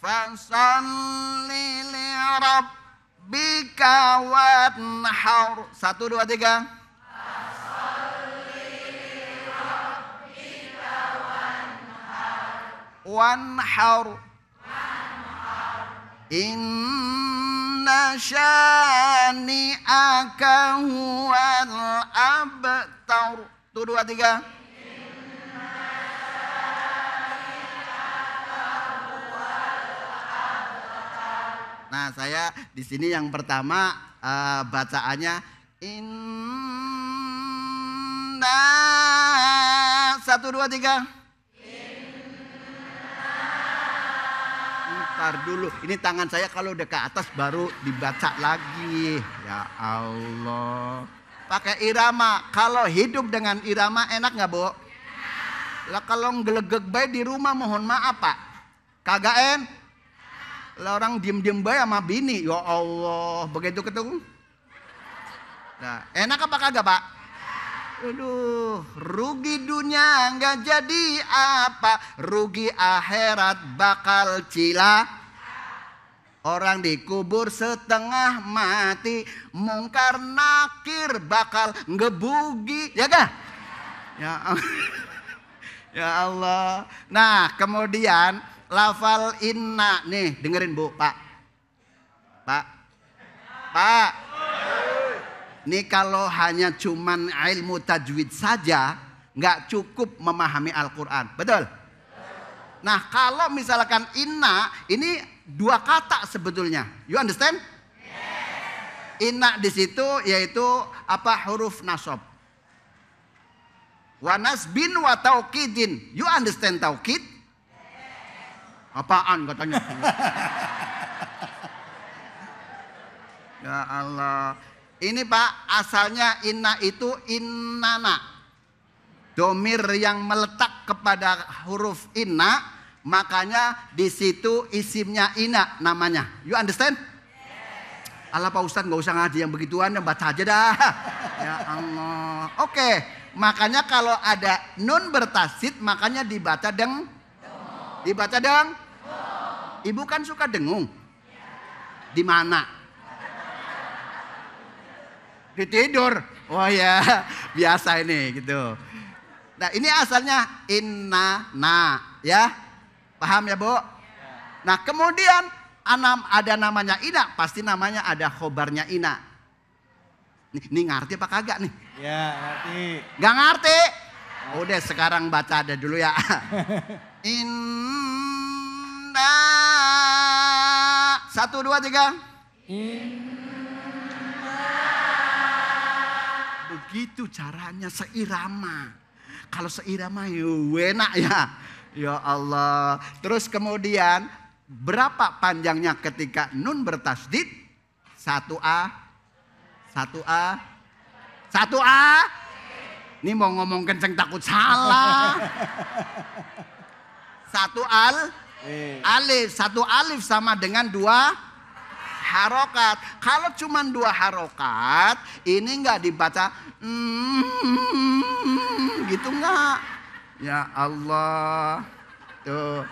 Fasalli li rabbika wanhar. 1, 2, 3. Wanhar. Inna syani'aka huwal abtar. Tuh 2, 3. Nah, saya di sini yang pertama bacaannya inna 1, 2, 3. Ntar dulu, ini tangan saya kalau udah ke atas baru dibaca lagi. Ya Allah. Pakai irama. Kalau hidup dengan irama enak nggak, Bu? Lah kalau ngelegek baik di rumah mohon maaf, Pak. Kagak lah orang diem-diem baik sama bini. Ya Allah, begitu ketemu. Nah, enak apa kagak, Pak? Aduh, rugi dunia nggak jadi apa, rugi akhirat bakal cila. Orang dikubur setengah mati, mungkar nakir bakal ngebugi, ya kan? Ya Allah. Nah, kemudian lafal inna nih, dengerin Bu, Pak. Ini kalau hanya cuman ilmu tajwid saja, nggak cukup memahami Al-Quran. Betul? Nah, kalau misalkan inna, ini 2 kata sebetulnya. You understand? Inna di situ yaitu apa? Huruf nasab. Wa nasbin wa taukidin. You understand taukid? Apaan katanya? Ya Allah. Ini Pak, asalnya inna itu innana. Domir yang meletak kepada huruf inna, makanya di situ isimnya inna namanya. You understand? Alah Pak Ustadz nggak usah ngaji yang begituan, baca aja dah. Ya Allah. Oke, makanya kalau ada nun bertasid, makanya dibaca deng. Dibaca deng. Ibu kan suka dengung. Di mana? Di tidur. Oh ya, biasa ini gitu. Nah, ini asalnya inna na, ya. Paham ya, Bu? Nah, kemudian ada namanya ina, pasti namanya ada khobarnya ina. Nih ngerti apa kagak nih? Ya, ngerti. Gak ngerti? Udah sekarang baca ada dulu ya. Inna 1, 2, 3. Begitu caranya seirama. Kalau seirama ya enak ya. Ya Allah. Terus kemudian berapa panjangnya ketika nun bertasdid? 1A. 1A. 1A. Ini mau ngomong kenceng takut salah. 1 alif. 1 alif sama dengan 2 harokat. Kalau cuma 2 harokat, ini nggak dibaca gitu nggak? Ya Allah. Tuh.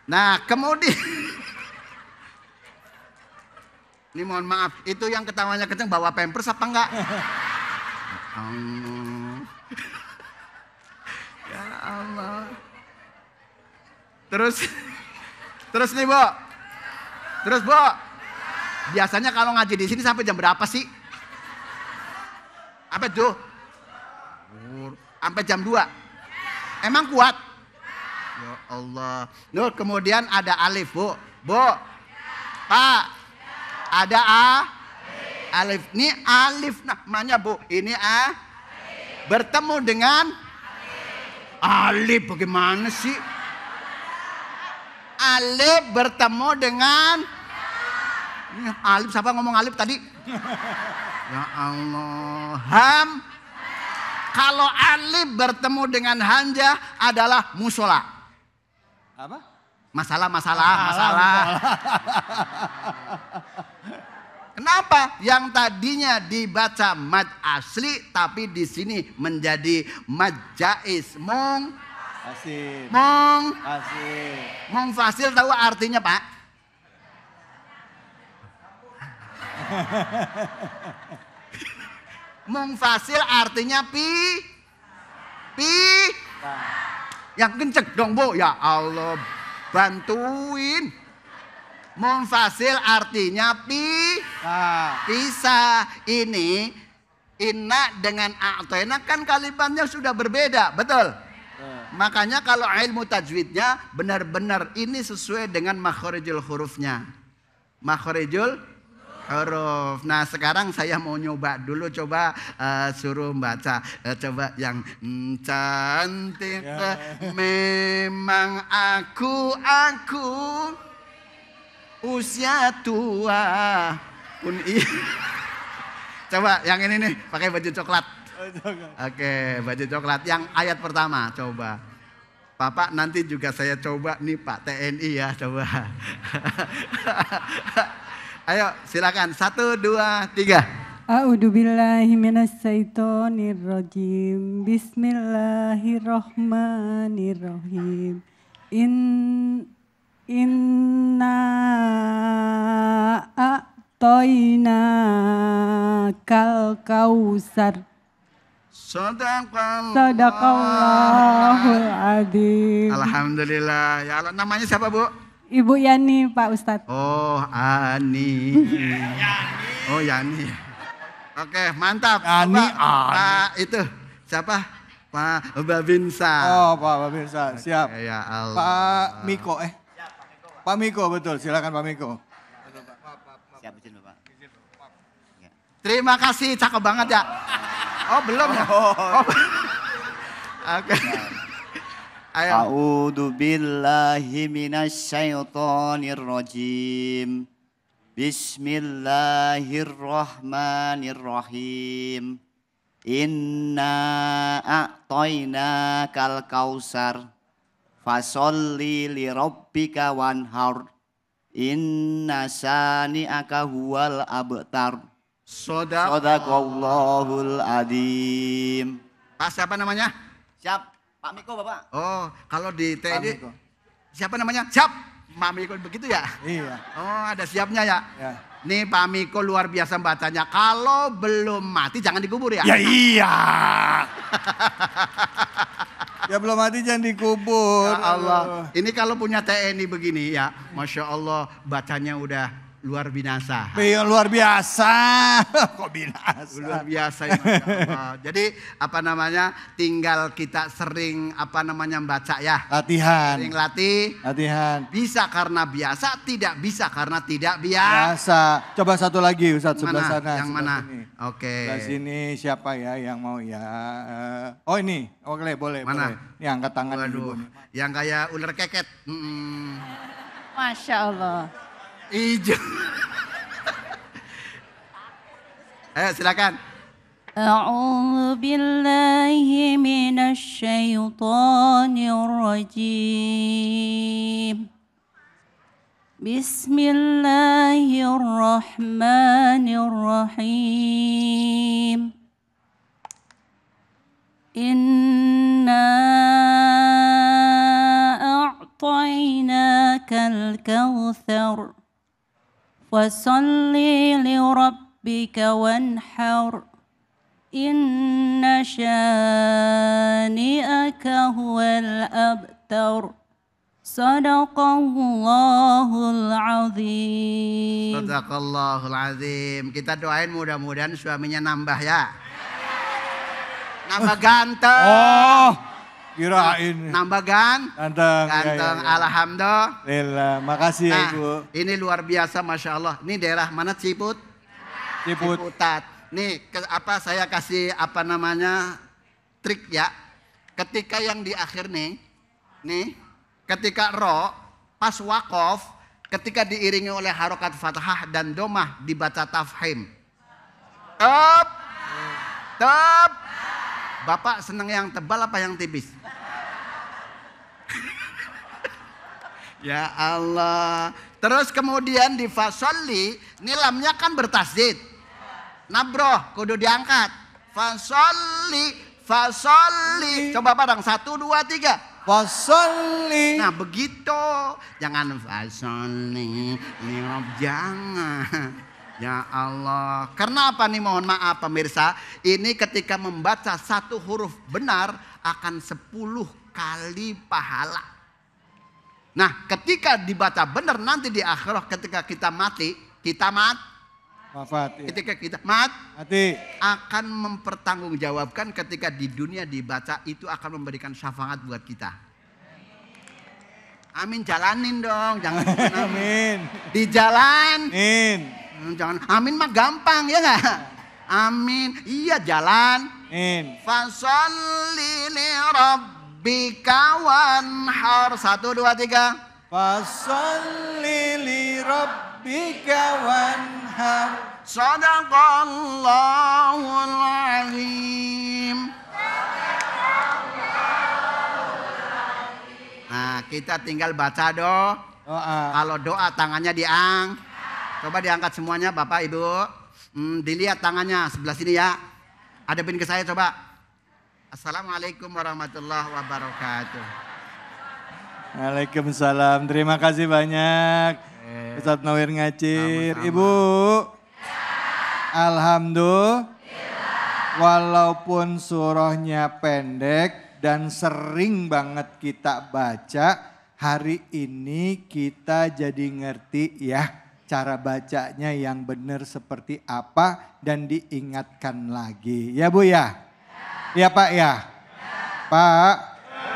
Nah kemudian, ini mohon maaf, itu yang ketawanya kenceng bawa pampers apa enggak? Ya Allah. Terus nih Bu. Terus Bu. Biasanya kalau ngaji di sini sampai jam berapa sih? Apa tuh? Sampai jam 2. Emang kuat? Ya Allah. Nur, kemudian ada alif, Bu. Bu. Pak. Ada alif. Ini alif namanya, Bu. Ini bertemu dengan alif. Bagaimana sih? Alif bertemu dengan alif. Siapa ngomong alif tadi? Ya Allah. Ham. Kalau alif bertemu dengan hamzah adalah musola. Apa? Masalah. Kenapa? Yang tadinya dibaca mad asli tapi di sini menjadi mad jaiz. Asin. Asin. Mungfasil tahu artinya, Pak? Mungfasil artinya yang kenceng dong, Bu. Ya Allah, bantuin. Mungfasil artinya pisah. Ini inna dengan a'toina kan kalimatnya sudah berbeda, betul? Makanya kalau ilmu tajwidnya benar-benar ini sesuai dengan makhorijul hurufnya. Makhorijul huruf. Nah sekarang saya mau nyoba dulu, coba suruh baca. Coba yang cantik memang aku usia tua pun Coba yang ini nih pakai baju coklat. Oke, baju coklat yang ayat pertama coba. Bapak nanti juga saya coba nih Pak TNI ya, coba. Ayo silakan 1, 2, 3. A'udzubillahi minasyaitonirrajim. Bismillahirrahmanirrahim. Inna a'toina kal kausar. Sadaqallahul adzim. Alhamdulillah. Ya Allah, namanya siapa, Bu? Ibu Yani, Pak Ustadz. Oh, Ani. Oh, Yani. Oke, mantap. Yani, Pak itu siapa? Pak Babinsa. Oh, Pak Babinsa, siap. Ya Allah. Pak Miko Pak Miko, betul. Silakan Pak Miko. Siap, izin Bapak. Terima kasih, cakep banget ya. Oh, belum ya? Oke. Ayo. A'udzu billahi minasyaitonir rajim. Bismillahirrahmanirrahim. Inna a'toinakal kausar. Fasholli li rabbika wanhar. Inna sani'aka huwal abtar. Sadaqallahul adzim. Pak siapa namanya? Siap, Pak Miko Bapak. Oh, kalau di TNI siapa namanya? Siap. Pak Miko begitu ya? Iya. Oh, ada siapnya ya? Ya. Nih Pak Miko luar biasa bacanya. Kalau belum mati jangan dikubur ya? Ya iya. Ya belum mati jangan dikubur. Ya Allah. Ini kalau punya TNI begini ya, Masya Allah bacanya udah luar binasa. Luar biasa. Kok binasa? Luar biasa ya, Masya Allah. Jadi apa namanya, tinggal kita sering apa namanya baca ya. Latihan. Sering latihan. Bisa karena biasa, tidak bisa karena tidak biasa. Coba satu lagi Ustadz, sebelah sana. Yang mana? Oke. Sebelah sini siapa ya yang mau ya? Oh ini, oke boleh. Mana? Boleh. Ini angkat tangan. Waduh, yang kayak ular keket. Masya Allah. Ijo. Ayo silakan. A'udzu billahi minasyaitonir rajim. Bismillahirrahmanirrahim. Inna a'tainakal kautsar. Fasalli li rabbika wanhar. Inna syani'aka huwal abtar. Sadaqallahul azim. Sadaqallahul azim. Kita doain mudah-mudahan suaminya nambah ya. Nambah ganteng. Oh, Kirain. Nambah ganteng. Ganteng. Alhamdulillah. Makasih ya Ibu. Ini luar biasa Masya Allah. Ini daerah mana Ciput? Ciputat. Nih saya kasih trik ya. Ketika yang di akhir nih ketika pas wakof, ketika diiringi oleh harokat fathah dan domah dibaca tafhim. Tep. Bapak senang yang tebal apa yang tipis? Ya Allah. Terus kemudian di fasolli, nilamnya kan bertasdid. Nabroh, kudu diangkat. Fasolli. Coba bareng, 1, 2, 3. Fasolli. Nah begitu. Jangan fasolli. Jangan. Ya Allah. Karena apa nih, mohon maaf pemirsa. Ini ketika membaca satu huruf benar akan 10 kali pahala. Nah ketika dibaca benar nanti di akhirat ketika kita mati. Wafat, ya. Ketika kita mati akan mempertanggungjawabkan ketika di dunia dibaca itu akan memberikan syafaat buat kita. Amin, jalanin dong, jangan amin. Dijalanin. Jangan amin mah gampang ya nggak? Amin, iya jalan. Fasolli li rabbika wanhar. 1, 2, 3. Fasolli li rabbika wanhar. Sadaqallahul azim. Nah kita tinggal baca doa. Kalau doa tangannya coba diangkat semuanya Bapak Ibu. Dilihat tangannya sebelah sini ya. Hadapin ke saya coba. Assalamualaikum warahmatullahi wabarakatuh. Waalaikumsalam. Terima kasih banyak Ustadz Nawir Ngacir. Ibu. Alhamdulillah. Walaupun surahnya pendek dan sering banget kita baca, hari ini kita jadi ngerti ya cara bacanya yang benar seperti apa dan diingatkan lagi. Ya Bu ya? Ya Pak ya? Pak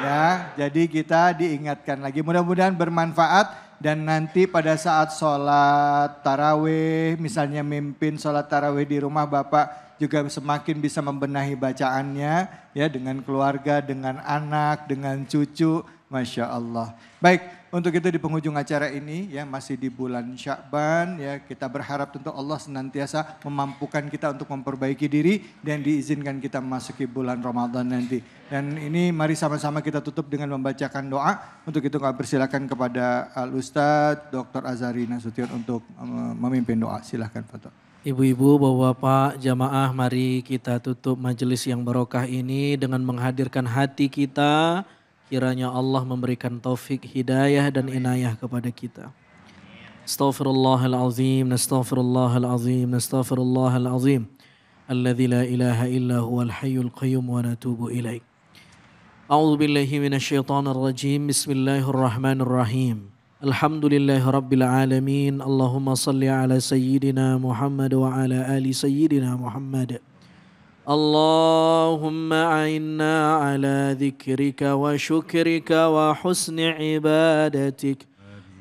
ya, jadi kita diingatkan lagi. Mudah-mudahan bermanfaat. Dan nanti pada saat sholat tarawih, misalnya mimpin sholat tarawih di rumah Bapak juga semakin bisa membenahi bacaannya ya dengan keluarga, dengan anak, dengan cucu, Masya Allah. Baik, untuk itu di penghujung acara ini ya masih di bulan Sya'ban ya kita berharap tentu Allah senantiasa memampukan kita untuk memperbaiki diri dan diizinkan kita memasuki bulan Ramadan nanti. Dan ini mari sama-sama kita tutup dengan membacakan doa. Untuk itu kami persilakan kepada Al-Ustadz Dr. Azhari Nasution untuk memimpin doa. Silahkan Pak. Ibu-ibu, bapak-bapak, jamaah, mari kita tutup majelis yang barokah ini dengan menghadirkan hati kita. Kiranya Allah memberikan taufik, hidayah dan inayah kepada kita. Astaghfirullahalazim, nastaghfirullahalazim, nastaghfirullahalazim. Alladzi la ilaha illa huwal hayyul qayyum wa natubu ilaih. A'udzu billahi minasyaitonir rajim. Bismillahirrahmanirrahim. Alhamdulillahi rabbil alamin. Allahumma salli ala sayyidina Muhammad wa ala ali sayyidina Muhammad. Allahumma a'inna ala dzikrika wa syukrika wa husni ibadatik.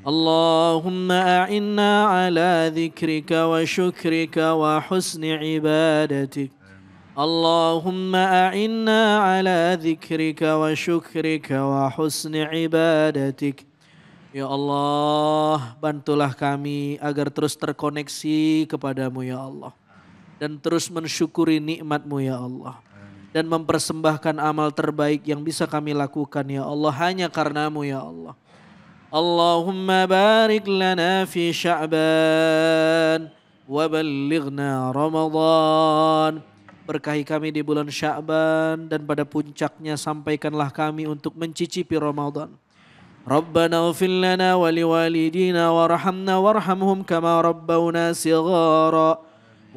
Allahumma a'inna ala dzikrika wa syukrika wa husni ibadatik. Allahumma a'inna ala dzikrika wa syukrika wa husni ibadatik. Ya Allah, bantulah kami agar terus terkoneksi kepadamu ya Allah. Dan terus mensyukuri nikmat-Mu ya Allah. Dan mempersembahkan amal terbaik yang bisa kami lakukan ya Allah hanya karena-Mu ya Allah. Allahumma barik lana fi Sya'ban wa ballighna Ramadan. Berkahi kami di bulan Sya'ban dan pada puncaknya sampaikanlah kami untuk mencicipi Ramadan. Rabbana ighfir lana wa liwalidina warhamna warhamhum kama rabbawna shighara.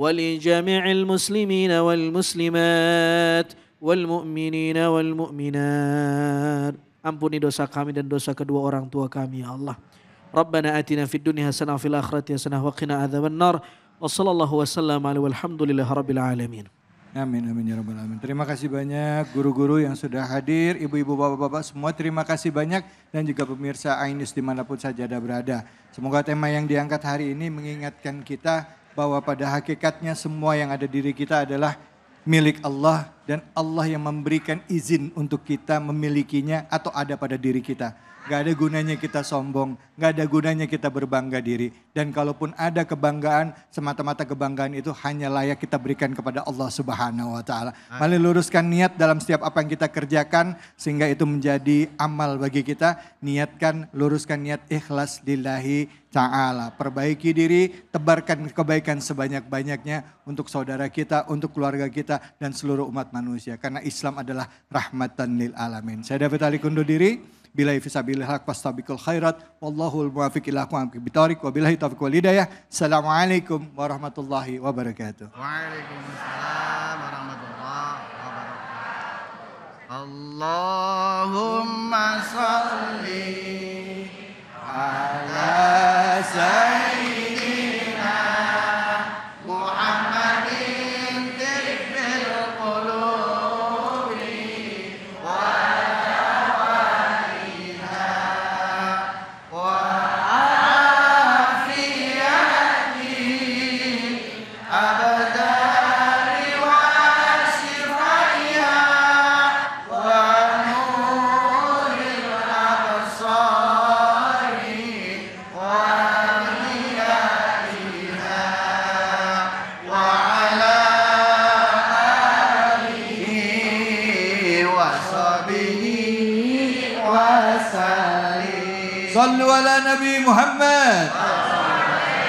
ولجميع المسلمين والمسلمات والمؤمنين والمؤمنات. Ampuni dosa kami dan dosa kedua orang tua kami ya Allah. Rabbana atina fid dunya hasanah wa fil akhirati hasanah wa qina adzabannar. Wa sallallahu wasallam ala walhamdulillahi rabbil alamin. Amin, amin ya rabbal alamin. Terima kasih banyak guru-guru yang sudah hadir, ibu-ibu, bapak-bapak semua terima kasih banyak. Dan juga pemirsa Ainus dimanapun saja Anda berada. Semoga tema yang diangkat hari ini mengingatkan kita bahwa pada hakikatnya semua yang ada di diri kita adalah milik Allah. Dan Allah yang memberikan izin untuk kita memilikinya atau ada pada diri kita. Gak ada gunanya kita sombong, gak ada gunanya kita berbangga diri. Dan kalaupun ada kebanggaan, semata-mata kebanggaan itu hanya layak kita berikan kepada Allah Subhanahu wa Ta'ala. Mari luruskan niat dalam setiap apa yang kita kerjakan, sehingga itu menjadi amal bagi kita. Niatkan, luruskan niat ikhlas lillahi ta'ala. Perbaiki diri, tebarkan kebaikan sebanyak-banyaknya untuk saudara kita, untuk keluarga kita, dan seluruh umat manusia. Karena Islam adalah rahmatan lil alamin. Saya David Ali undur diri. Billahi fisabilillah fastabiqul khairat wallahul muwaffiq ila aqwamit thoriq wa billahi taufiq wal hidayah. Assalamualaikum warahmatullahi wabarakatuh. Waalaikumsalam warahmatullahi wabarakatuh. Allahumma sholli ala sayyidina Muhammadin tibbil qulubi wa Sallu ala Nabi Muhammad.